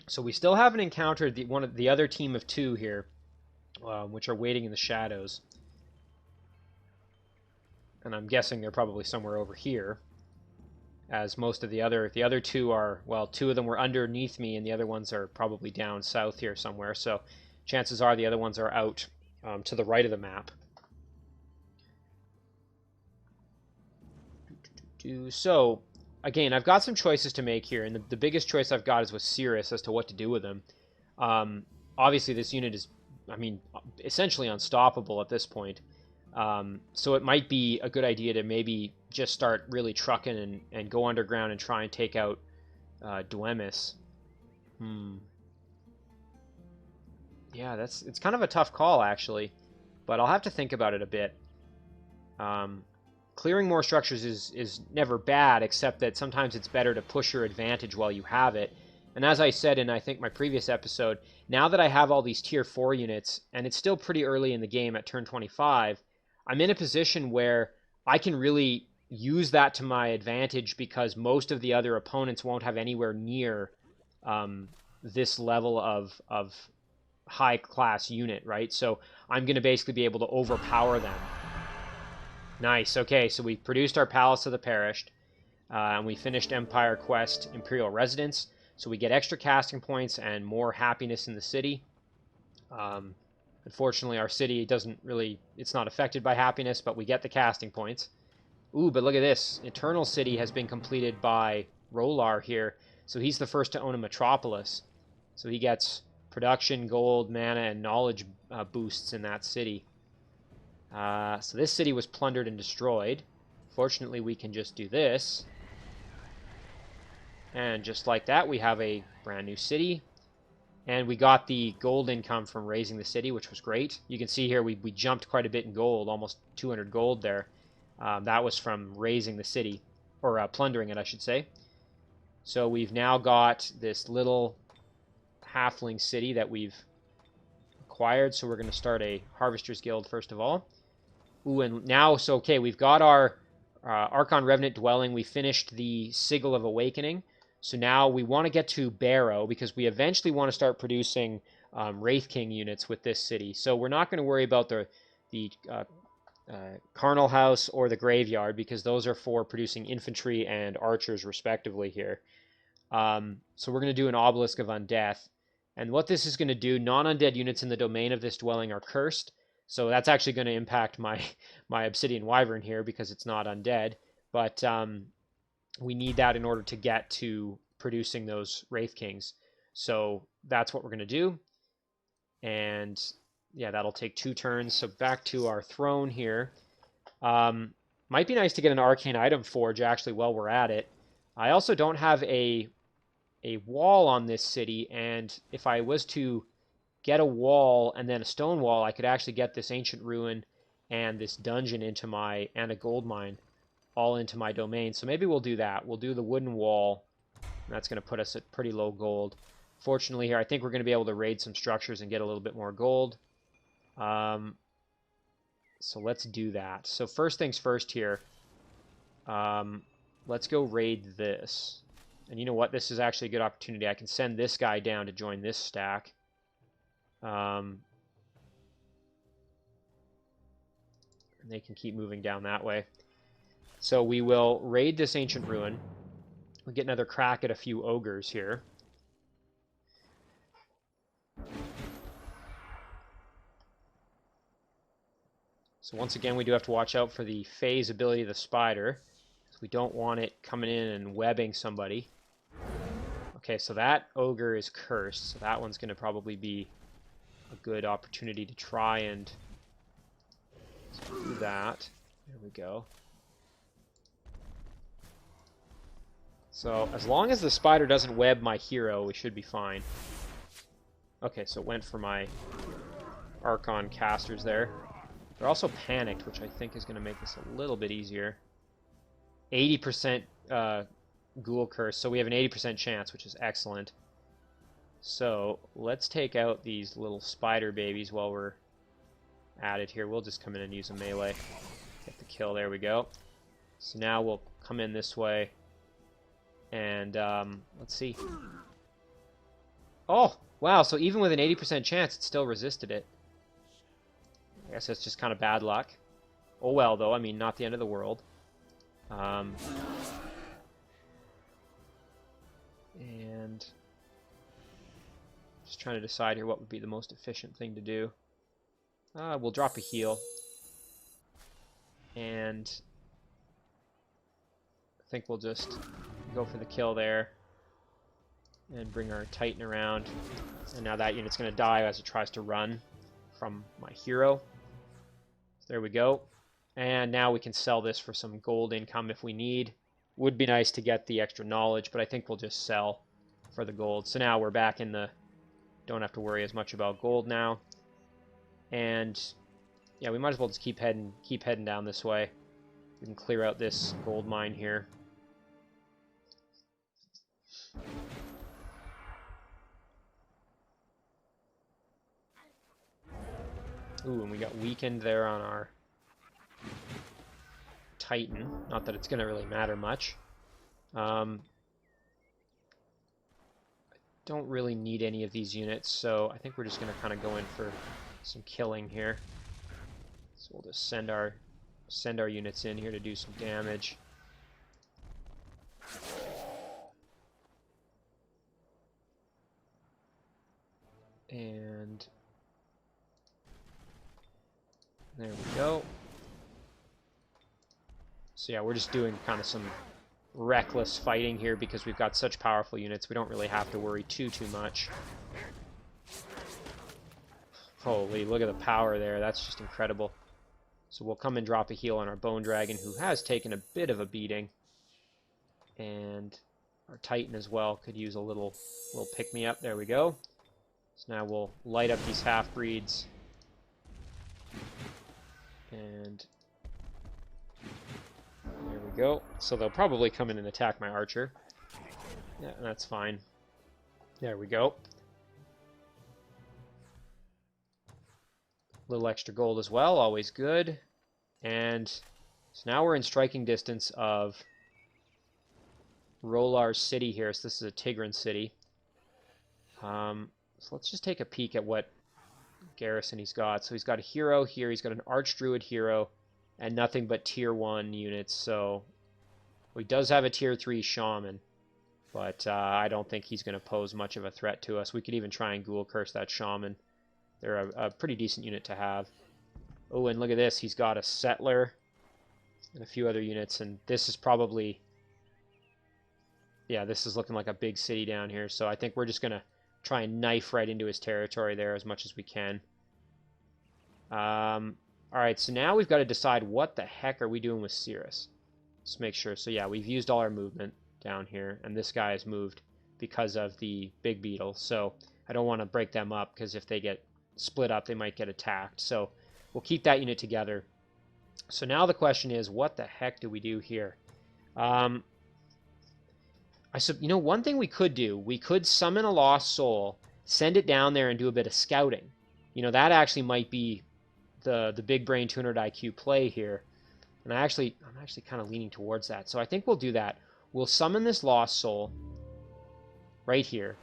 So we still haven't encountered the other team of two here. Which are waiting in the shadows. And I'm guessing they're probably somewhere over here. As most of the other two are, well, two of them were underneath me and the other ones are probably down south here somewhere. So chances are the other ones are out to the right of the map. So, again, I've got some choices to make here, and the biggest choice I've got is with Cirrus as to what to do with him. Obviously, this unit is, I mean, essentially unstoppable at this point. So it might be a good idea to maybe just start really trucking and go underground and try and take out Dwemis. Yeah, it's kind of a tough call, actually, but I'll have to think about it a bit. Clearing more structures is never bad, except that sometimes it's better to push your advantage while you have it. And as I said in, I think, my previous episode, now that I have all these tier 4 units, and it's still pretty early in the game at turn 25, I'm in a position where I can really use that to my advantage because most of the other opponents won't have anywhere near this level of high-class unit, right? So I'm going to basically be able to overpower them. Nice. Okay, so we produced our Palace of the Perished, and we finished Empire Quest Imperial Residence. So we get extra casting points and more happiness in the city. Unfortunately, our city it's not affected by happiness, but we get the casting points. Ooh, but look at this. Eternal City has been completed by Rowlar here. So he's the first to own a metropolis. So he gets production, gold, mana, and knowledge boosts in that city. So this city was plundered and destroyed. Fortunately, we can just do this. And just like that, we have a brand new city. And we got the gold income from raising the city, which was great. You can see here we jumped quite a bit in gold, almost 200 gold there. That was from raising the city, or plundering it, I should say. So we've now got this little halfling city that we've acquired. So we're going to start a Harvester's Guild first of all. Ooh, and now, so okay, we've got our Archon Revenant dwelling. We finished the Sigil of Awakening. So now we want to get to Barrow because we eventually want to start producing Wraith King units with this city. So we're not going to worry about the Carnal House or the Graveyard because those are for producing infantry and archers respectively here. So we're going to do an Obelisk of Undeath. And what this is going to do, non-undead units in the domain of this dwelling are cursed. So that's actually going to impact my Obsidian Wyvern here because it's not undead. But we need that in order to get to producing those Wraith Kings. So that's what we're going to do. And yeah, that'll take 2 turns. So back to our throne here. Might be nice to get an Arcane Item Forge actually while we're at it. I also don't have a wall on this city, and if I was to get a wall and then a stone wall, I could actually get this ancient ruin and this dungeon and a gold mine all into my domain. So maybe we'll do that. We'll do the wooden wall, and that's going to put us at pretty low gold. Fortunately here, I think we're going to be able to raid some structures and get a little bit more gold. So let's do that. So first things first here, let's go raid this. And you know what? This is actually a good opportunity. I can send this guy down to join this stack. And they can keep moving down that way. So we will raid this ancient ruin. We'll get another crack at a few ogres here. So once again, we do have to watch out for the phase ability of the spider. So we don't want it coming in and webbing somebody. Okay, so that ogre is cursed, so that one's going to probably be a good opportunity to try and do that. There we go. So as long as the spider doesn't web my hero, we should be fine. Okay, so it went for my Archon casters there. They're also panicked, which I think is going to make this a little bit easier. 80% Ghoul Curse, so we have an 80% chance, which is excellent. So let's take out these little spider babies while we're at it here. We'll just come in and use a melee. Get the kill, there we go. So now we'll come in this way. And let's see. Oh, wow, so even with an 80% chance, it still resisted it. I guess that's just kind of bad luck. Oh well, though, I mean, not the end of the world. And just trying to decide here what would be the most efficient thing to do. We'll drop a heal. And I think we'll just go for the kill there. And bring our Titan around. And now that unit's going to die as it tries to run from my hero. There we go. And now we can sell this for some gold income if we need. Would be nice to get the extra knowledge, but I think we'll just sell for the gold. So now we're back in the... Don't have to worry as much about gold now. And yeah, we might as well just keep heading down this way. We can clear out this gold mine here. Ooh, and we got weakened there on our Titan. Not that it's going to really matter much. I don't really need any of these units, so I think we're just going to kind of go in for some killing here. So we'll just send our units in here to do some damage. And there we go. So yeah, we're just doing kind of some reckless fighting here because we've got such powerful units. We don't really have to worry too much. Holy, look at the power there. That's just incredible. So we'll come and drop a heal on our Bone Dragon, who has taken a bit of a beating. And our Titan as well could use a little pick-me-up. There we go. So now we'll light up these half-breeds. And there we go. So they'll probably come in and attack my archer. Yeah, that's fine. There we go. A little extra gold as well, always good. And so now we're in striking distance of Rowlar's city here. So this is a Tigran city. So let's just take a peek at what garrison he's got. So he's got a hero here. He's got an Arch Druid hero and nothing but tier 1 units. So he does have a tier 3 shaman, but I don't think he's going to pose much of a threat to us. We could even try and ghoul curse that shaman. They're a pretty decent unit to have. Oh, and look at this. He's got a settler and a few other units, and this is probably... Yeah, this is looking like a big city down here, so I think we're just going to try and knife right into his territory there as much as we can. Alright, so now we've got to decide what the heck are we doing with Cirrus. Let's make sure. So yeah, we've used all our movement down here, and this guy has moved because of the big beetle, so I don't want to break them up, because if they get split up, they might get attacked. So we'll keep that unit together. So now the question is, what the heck do we do here? You know, one thing we could do, we could summon a lost soul, send it down there and do a bit of scouting. You know, that actually might be the big brain 200 IQ play here. And I'm actually kind of leaning towards that. So I think we'll do that. We'll summon this lost soul right here,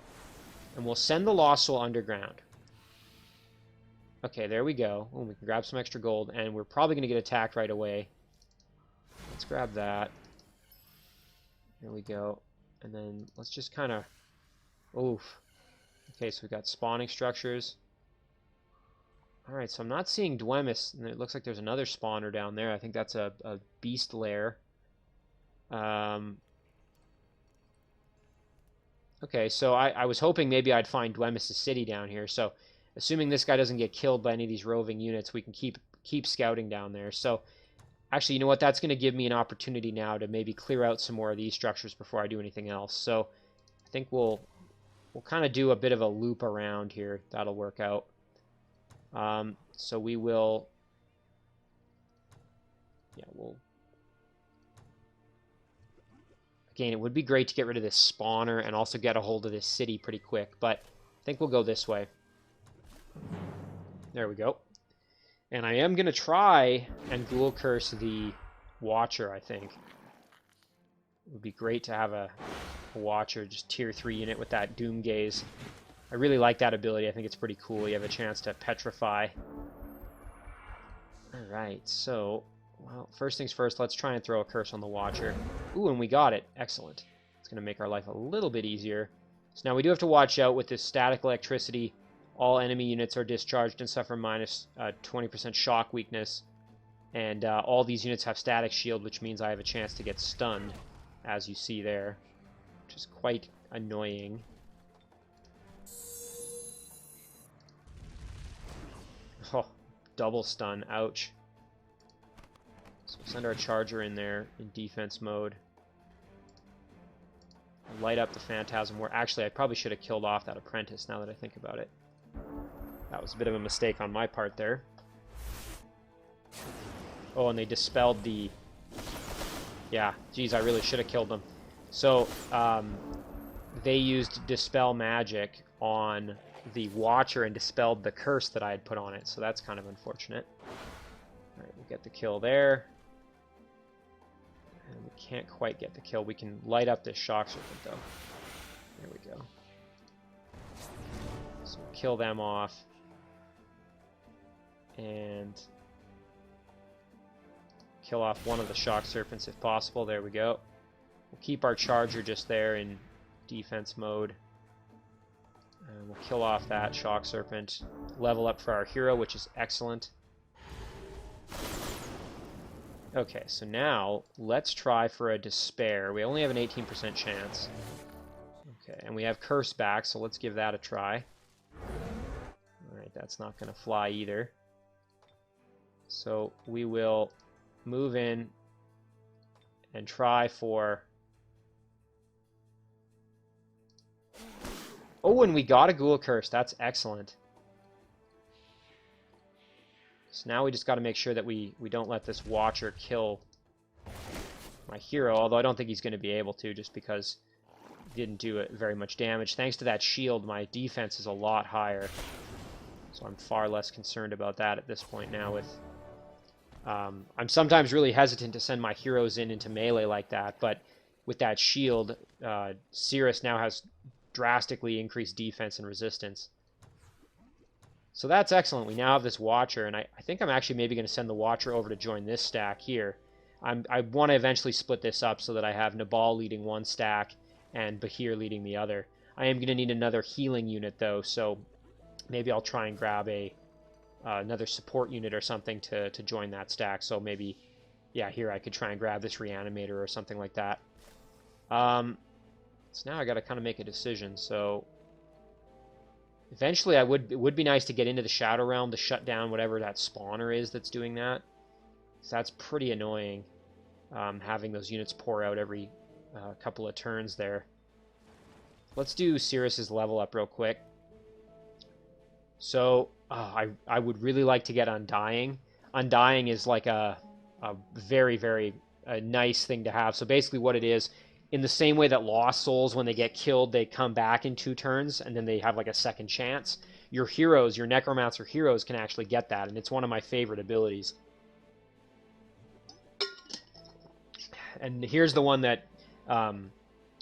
and we'll send the lost soul underground. Okay, there we go. Oh, we can grab some extra gold, and we're probably going to get attacked right away. Let's grab that. There we go. And then let's just kind of... Oof. Okay, so we've got spawning structures. Alright, so I'm not seeing Dwemis, and it looks like there's another spawner down there. I think that's a beast lair. Okay, so I was hoping maybe I'd find Dwemis' city down here, so... Assuming this guy doesn't get killed by any of these roving units, we can keep scouting down there. So, actually, you know what? That's going to give me an opportunity now to maybe clear out some more of these structures before I do anything else. So, I think we'll kind of do a bit of a loop around here. That'll work out. So we will... Yeah, we'll... Again, it would be great to get rid of this spawner and also get a hold of this city pretty quick, but I think we'll go this way. There we go. And I am going to try and ghoul curse the Watcher, I think. It would be great to have a Watcher, just tier 3 unit with that Doom Gaze. I really like that ability. I think it's pretty cool. You have a chance to petrify. Alright, so... Well, first things first, let's try and throw a curse on the Watcher. Ooh, and we got it. Excellent. It's going to make our life a little bit easier. So now we do have to watch out with this static electricity. All enemy units are discharged and suffer minus 20% shock weakness. And all these units have static shield, which means I have a chance to get stunned, as you see there, which is quite annoying. Oh, double stun, ouch. So we'll send our charger in there in defense mode. Light up the Phantasm War. Actually, I probably should have killed off that apprentice now that I think about it. That was a bit of a mistake on my part there. Oh, and they dispelled the... Yeah, geez, I really should have killed them. So, they used Dispel magic on the Watcher and dispelled the curse that I had put on it, so that's kind of unfortunate. Alright, we'll get the kill there. And we can't quite get the kill. We can light up this Shock Serpent, though. There we go. So we'll kill them off. And kill off one of the Shock Serpents if possible. There we go. We'll keep our Charger just there in defense mode. And we'll kill off that Shock Serpent. Level up for our hero, which is excellent. Okay, so now let's try for a Despair. We only have an 18% chance. Okay, and we have Curse back, so let's give that a try. Alright, that's not going to fly either. So we will move in and try for... Oh, and we got a Ghoul Curse. That's excellent. So now we just got to make sure that we don't let this Watcher kill my hero, although I don't think he's going to be able to just because he didn't do very much damage. Thanks to that shield, my defense is a lot higher. So I'm far less concerned about that at this point now with... I'm sometimes really hesitant to send my heroes into melee like that, but with that shield, Cirrus now has drastically increased defense and resistance. So that's excellent. We now have this Watcher, and I think I'm actually maybe going to send the Watcher over to join this stack here. I want to eventually split this up so that I have Nabal leading one stack and Bahir leading the other. I am going to need another healing unit, though, so maybe I'll try and grab another support unit or something to join that stack. So maybe, yeah, here I could try and grab this Reanimator or something like that. So now I got to kind of make a decision. So eventually it would be nice to get into the Shadow Realm to shut down whatever that spawner is that's doing that. So that's pretty annoying, having those units pour out every couple of turns there. Let's do Cirrus's level up real quick. So I would really like to get Undying. Undying is like a very, very nice thing to have. So basically what it is, in the same way that Lost Souls, when they get killed, they come back in 2 turns, and then they have like a second chance. Your heroes, your Necromancer heroes, can actually get that, and it's one of my favorite abilities. And here's the one that a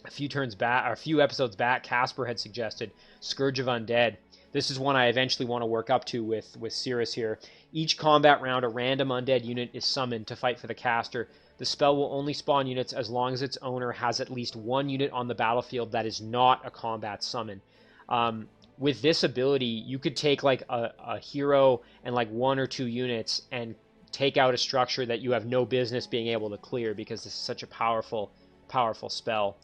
few episodes back, Casper had suggested, Scourge of Undead. This is one I eventually want to work up to with Cirrus here. Each combat round, a random undead unit is summoned to fight for the caster. The spell will only spawn units as long as its owner has at least 1 unit on the battlefield that is not a combat summon. With this ability, you could take like a hero and like 1 or 2 units and take out a structure that you have no business being able to clear, because this is such a powerful spell.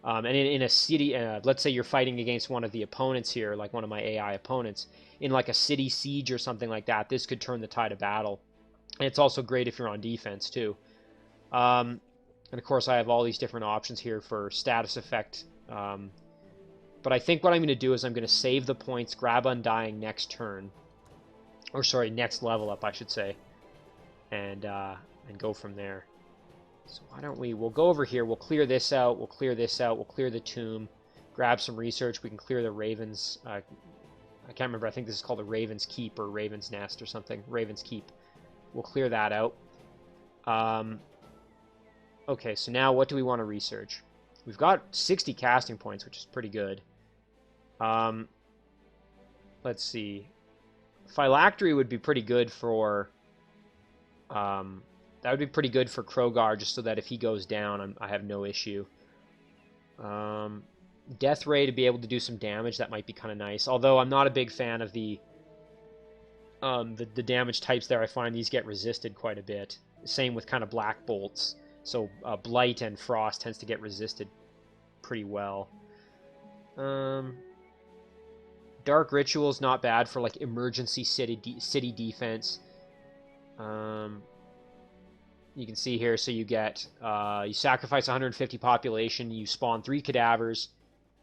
And in a city, let's say you're fighting against one of the opponents here, like one of my AI opponents, in like a city siege or something like that, this could turn the tide of battle. And it's also great if you're on defense too. And of course I have all these different options here for status effect. But I think what I'm going to do is I'm going to save the points, grab Undying next turn. Or sorry, next level up, I should say. And go from there. So why don't we'll go over here, we'll clear this out, we'll clear this out, we'll clear the tomb, grab some research, we can clear the Ravens, I can't remember, I think this is called the Raven's Keep or Raven's Nest or something, Raven's Keep. We'll clear that out. Okay, so now what do we want to research? We've got 60 casting points, which is pretty good. Let's see. Phylactery would be pretty good for... that would be pretty good for Crogar, just so that if he goes down, I have no issue. Death Ray to be able to do some damage. That might be kind of nice. Although I'm not a big fan of the damage types there. I find these get resisted quite a bit. Same with kind of Black Bolts. So Blight and Frost tends to get resisted pretty well. Dark Ritual's not bad for like emergency city defense. You can see here, so you get, you sacrifice 150 population, you spawn 3 cadavers,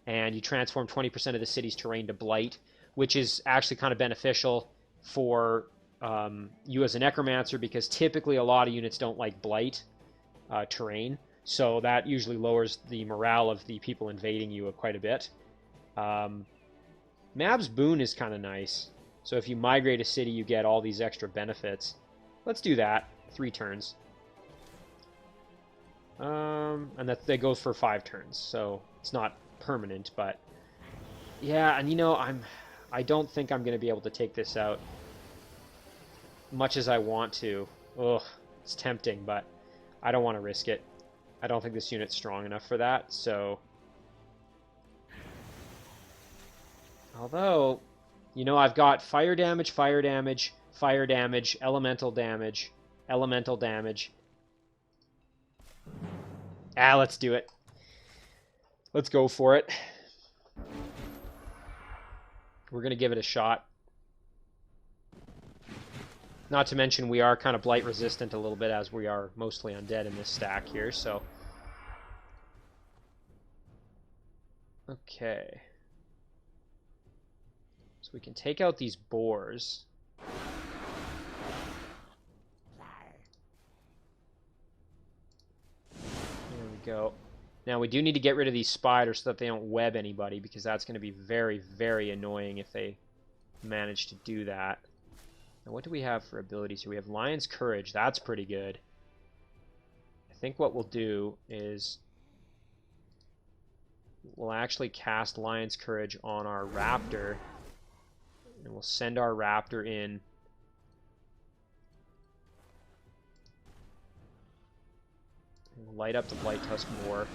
and you transform 20% of the city's terrain to Blight, which is actually kind of beneficial for you as a Necromancer, because typically a lot of units don't like Blight terrain, so that usually lowers the morale of the people invading you quite a bit. Mab's Boon is kind of nice, so if you migrate a city, you get all these extra benefits. Let's do that. 3 turns. And that goes for 5 turns, so it's not permanent, but yeah, and you know, I don't think I'm going to be able to take this out much as I want to. Ugh, it's tempting, but I don't want to risk it. I don't think this unit's strong enough for that, so... Although, you know, I've got fire damage, fire damage, fire damage, elemental damage, elemental damage. Let's do it. Let's go for it. We're going to give it a shot. Not to mention we are kind of blight resistant a little bit, as we are mostly undead in this stack here, so... Okay. So we can take out these boars. There we go. Now we do need to get rid of these spiders so that they don't web anybody, because that's going to be very, very annoying if they manage to do that. Now what do we have for abilities here? We have Lion's Courage. That's pretty good. I think what we'll do is we'll actually cast Lion's Courage on our Raptor. And we'll send our Raptor in. And we'll light up the Blight Tusk more.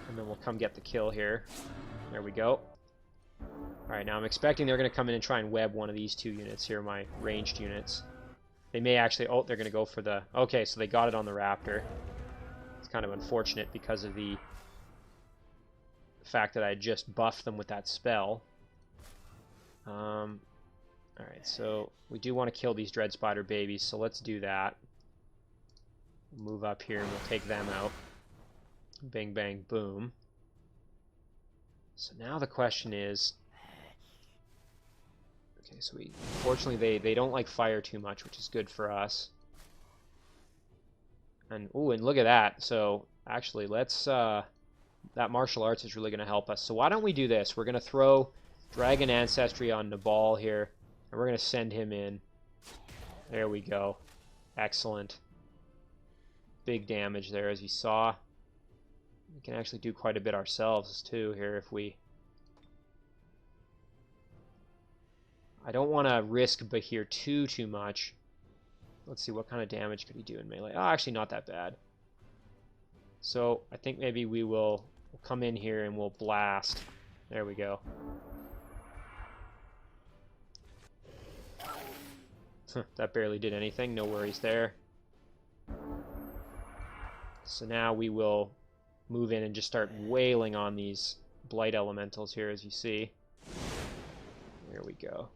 And then we'll come get the kill here. There we go. Alright, now I'm expecting they're going to come in and try and web one of these 2 units here, my ranged units. They may actually... Oh, they're going to go for the... Okay, so they got it on the Raptor. It's kind of unfortunate because of the fact that I just buffed them with that spell. Alright, so we do want to kill these Dread Spider babies, so let's do that. We'll move up here and we'll take them out. Bang, bang, boom. So now the question is... Okay, so unfortunately they don't like fire too much, which is good for us. And, ooh, and look at that. So, actually, let's... that martial arts is really going to help us. So why don't we do this? We're going to throw Dragon Ancestry on Nabal here, and we're going to send him in. There we go. Excellent. Big damage there, as you saw. We can actually do quite a bit ourselves, too, here, if we... I don't want to risk Bahir too much. Let's see, what kind of damage could he do in melee? Oh, actually, not that bad. So, I think maybe we'll come in here and we'll blast. There we go. That barely did anything. No worries there. So now we will move in and just start wailing on these blight elementals here, as you see. There we go.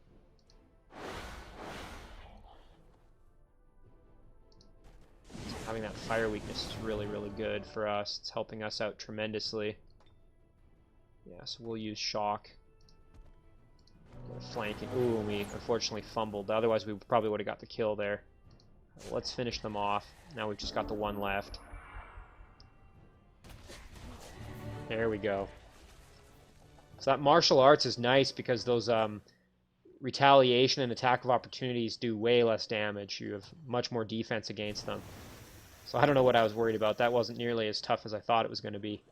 Having that fire weakness is really, really good for us. It's helping us out tremendously. Yeah, so we'll use Shock. Flanking. Ooh, and we unfortunately fumbled. Otherwise, we probably would have got the kill there. Let's finish them off. Now we've just got the one left. There we go. So that martial arts is nice because those retaliation and attack of opportunities do way less damage. You have much more defense against them. So I don't know what I was worried about. That wasn't nearly as tough as I thought it was going to be.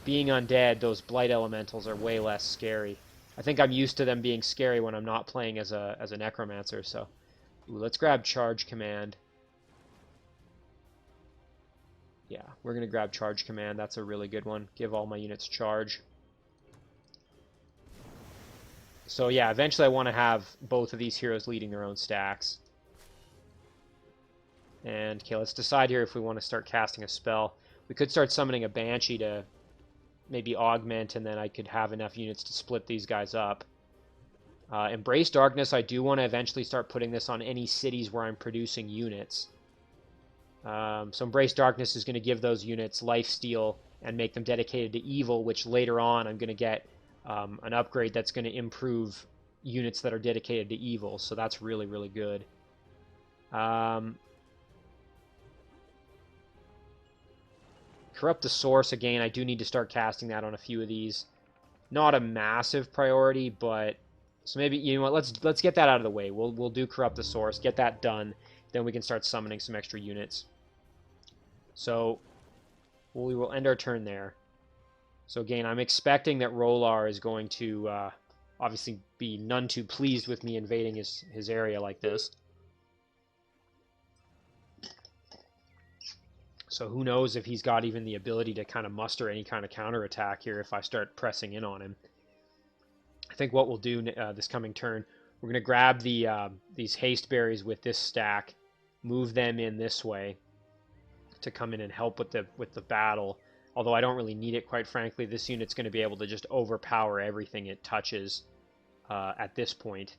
Being undead, those blight elementals are way less scary. I think I'm used to them being scary when I'm not playing as a necromancer, so Ooh, let's grab Charge Command. Yeah, we're going to grab Charge Command. That's a really good one. Give all my units charge. So yeah, eventually I want to have both of these heroes leading their own stacks. And, okay, let's decide here if we want to start casting a spell. We could start summoning a Banshee to maybe augment, and then I could have enough units to split these guys up. Embrace Darkness, I do want to eventually start putting this on any cities where I'm producing units. So Embrace Darkness is going to give those units lifesteal and make them dedicated to evil, which later on I'm going to get an upgrade that's going to improve units that are dedicated to evil. So that's really, really good. Corrupt the Source, again, I do need to start casting that on a few of these. Not a massive priority, but... So maybe, you know what, let's get that out of the way. We'll do Corrupt the Source, get that done, then we can start summoning some extra units. So, we will end our turn there. So again, I'm expecting that Rowlar is going to obviously be none too pleased with me invading his area like this. So who knows if he's got even the ability to kind of muster any kind of counterattack here if I start pressing in on him. I think what we'll do this coming turn, we're going to grab these haste berries with this stack, move them in this way to come in and help with the battle. Although I don't really need it, quite frankly. This unit's going to be able to just overpower everything it touches at this point.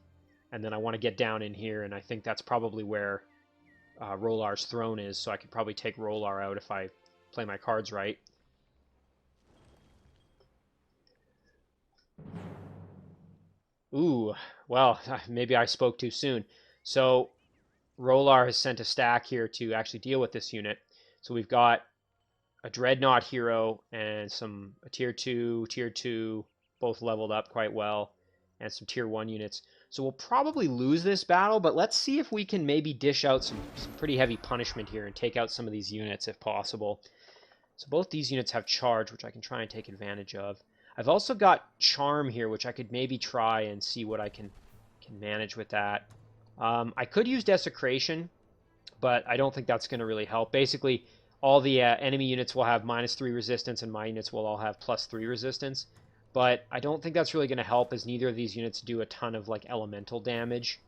And then I want to get down in here, and I think that's probably where Rowlar's throne is, so I could probably take Rowlar out if I play my cards right. Ooh, well, maybe I spoke too soon. So Rowlar has sent a stack here to actually deal with this unit. So we've got a Dreadnought hero and a tier 2, both leveled up quite well, and some tier 1 units. So we'll probably lose this battle, but let's see if we can maybe dish out some pretty heavy punishment here and take out some of these units if possible. So both these units have charge, which I can try and take advantage of. I've also got Charm here, which I could maybe try and see what I can manage with that. I could use Desecration, but I don't think that's going to really help. Basically, all the enemy units will have -3 resistance, and my units will all have +3 resistance. But I don't think that's really going to help, as neither of these units do a ton of like elemental damage.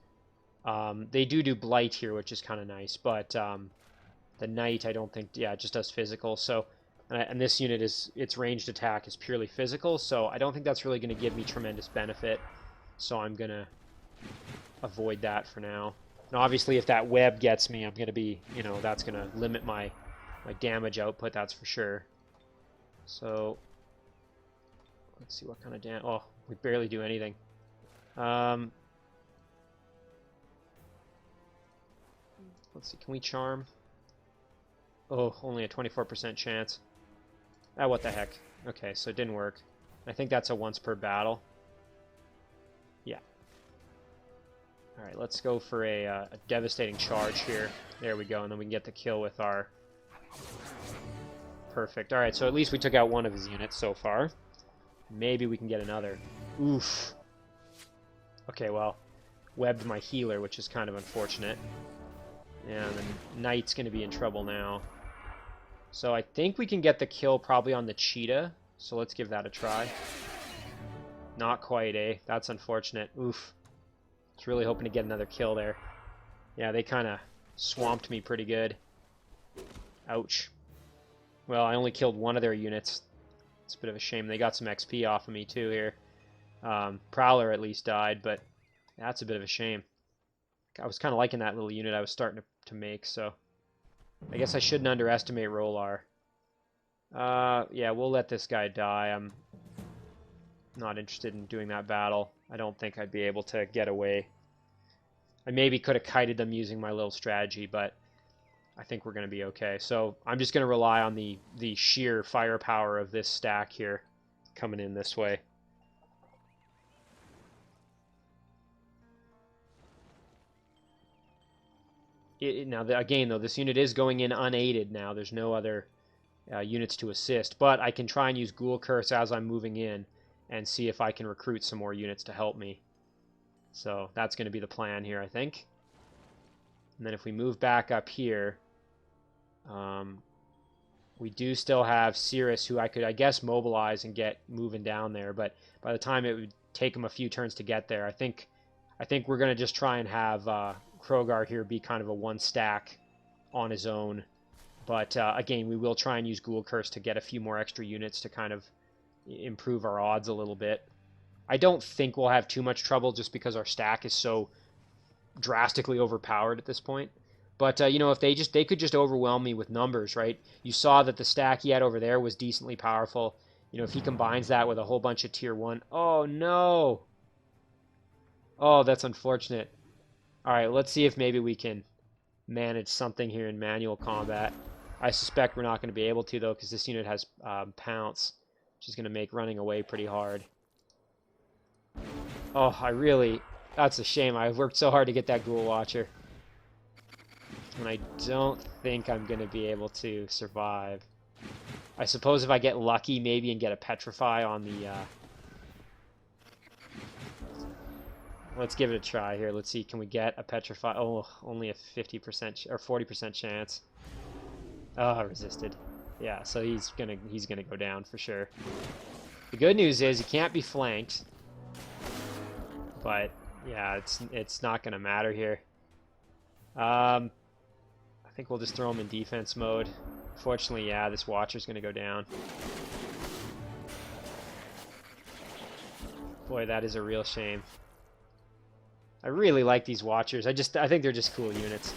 They do Blight here, which is kind of nice, but the Knight, I don't think, yeah, it just does physical. So, and this unit its ranged attack is purely physical, so I don't think that's really going to give me tremendous benefit. So I'm going to avoid that for now. And obviously, if that web gets me, I'm going to be, you know, that's going to limit my damage output, that's for sure. So let's see what kind of damage. Oh, we barely do anything. Let's see, can we charm? Oh, only a 24% chance. Ah, what the heck. Okay, so it didn't work. I think that's a once per battle. Yeah. Alright, let's go for a devastating charge here. There we go, and then we can get the kill with our... Perfect. Alright, so at least we took out one of his units so far. Maybe we can get another. Oof. Okay, well, webbed my healer, which is kind of unfortunate. Yeah, and the Knight's going to be in trouble now. So I think we can get the kill probably on the cheetah. So let's give that a try. Not quite, eh? That's unfortunate. Oof. I was really hoping to get another kill there. Yeah, they kind of swamped me pretty good. Ouch. Well, I only killed one of their units. It's a bit of a shame. They got some XP off of me too here. Prowler at least died, but that's a bit of a shame. I was kind of liking that little unit I was starting to make, so I guess I shouldn't underestimate Rowlar. Yeah, we'll let this guy die. I'm not interested in doing that battle. I don't think I'd be able to get away. I maybe could have kited them using my little strategy, but I think we're going to be okay. So I'm just going to rely on the sheer firepower of this stack here coming in this way. Now, again, though, this unit is going in unaided now. There's no other units to assist. But I can try and use Ghoul Curse as I'm moving in and see if I can recruit some more units to help me. So that's going to be the plan here, I think. And then if we move back up here, we do still have Cirrus, who I could, I guess, mobilize and get moving down there. But by the time it would take him a few turns to get there, I think we're going to just try and have Crogar here be kind of a one stack on his own. But again, we will try and use Ghoul Curse to get a few more extra units to kind of improve our odds a little bit. I don't think we'll have too much trouble just because our stack is so drastically overpowered at this point. But, you know, if they could just overwhelm me with numbers, right? You saw that the stack he had over there was decently powerful. You know, if he combines that with a whole bunch of tier 1... Oh, no! Oh, that's unfortunate. All right, let's see if maybe we can manage something here in manual combat. I suspect we're not going to be able to, though, because this unit has Pounce, which is going to make running away pretty hard. Oh, that's a shame. I worked so hard to get that Ghoul Watcher. And I don't think I'm going to be able to survive. I suppose if I get lucky, maybe, and get a Petrify on the... Let's give it a try here. Let's see, can we get a Petrify? Oh, only a 50% or 40% chance. Oh, resisted. Yeah, so he's gonna go down for sure. The good news is he can't be flanked. But yeah, it's not gonna matter here. I think we'll just throw him in defense mode. Fortunately, yeah, this Watcher's gonna go down. Boy, that is a real shame. I really like these Watchers. I think they're just cool units.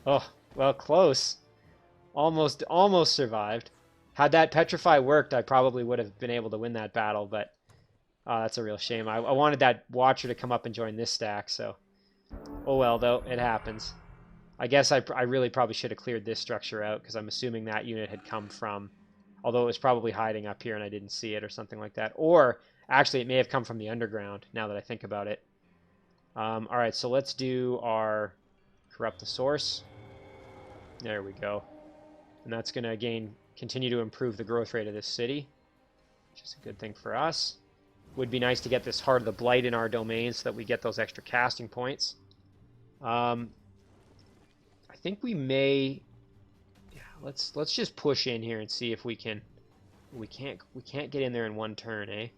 Oh, well, close. Almost survived. Had that Petrify worked, I probably would have been able to win that battle, but that's a real shame. I wanted that Watcher to come up and join this stack, so... Oh well, though, it happens. I guess I really probably should have cleared this structure out, because I'm assuming that unit had come from... Although it was probably hiding up here and I didn't see it or something like that. Or... Actually, it may have come from the underground, now that I think about it. Alright, so let's do our Corrupt the Source. There we go. And that's going to, again, continue to improve the growth rate of this city, which is a good thing for us. Would be nice to get this Heart of the Blight in our domain so that we get those extra casting points. I think we may... Yeah, let's just push in here and see if we can... We can't get in there in one turn, eh?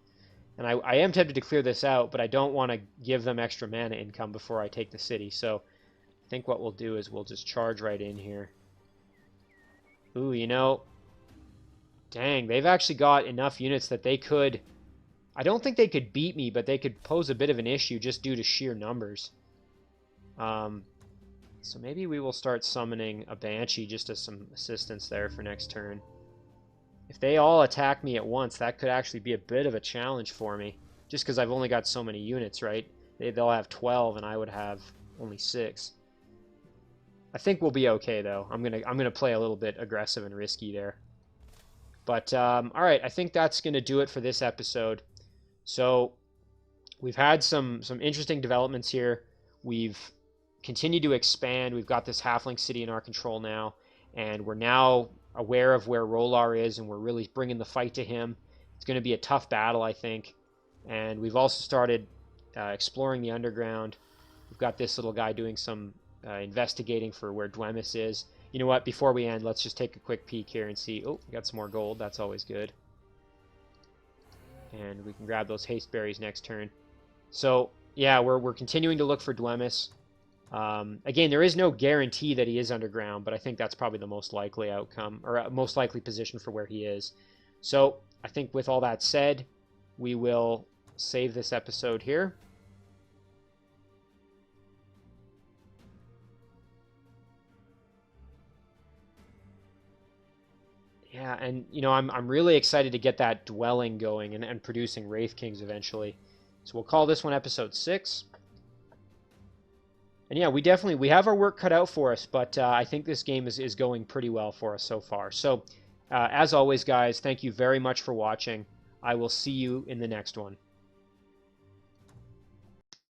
And I am tempted to clear this out, but I don't want to give them extra mana income before I take the city. So I think what we'll do is we'll just charge right in here. Ooh, you know, dang, they've actually got enough units that they could... I don't think they could beat me, but they could pose a bit of an issue just due to sheer numbers. So maybe we will start summoning a Banshee just as some assistance there for next turn. If they all attack me at once, that could actually be a bit of a challenge for me. Just because I've only got so many units, right? They'll have 12 and I would have only 6. I think we'll be okay, though. I'm gonna play a little bit aggressive and risky there. But, alright, I think that's going to do it for this episode. So, we've had some interesting developments here. We've continued to expand. We've got this Halfling city in our control now. And we're now... aware of where Rowlar is, and we're really bringing the fight to him. It's going to be a tough battle, I think. And we've also started exploring the underground. We've got this little guy doing some investigating for where Dwemis is. You know what? Before we end, let's just take a quick peek here and see. Oh, we got some more gold. That's always good. And we can grab those haste berries next turn. So, yeah, we're continuing to look for Dwemis. Again, there is no guarantee that he is underground, but I think that's probably the most likely outcome, or most likely position for where he is. So, I think with all that said, we will save this episode here. Yeah, and, you know, I'm really excited to get that dwelling going and producing Wraith Kings eventually. So we'll call this one episode 6. And yeah, we have our work cut out for us, but I think this game is going pretty well for us so far. So, as always, guys, thank you very much for watching. I will see you in the next one.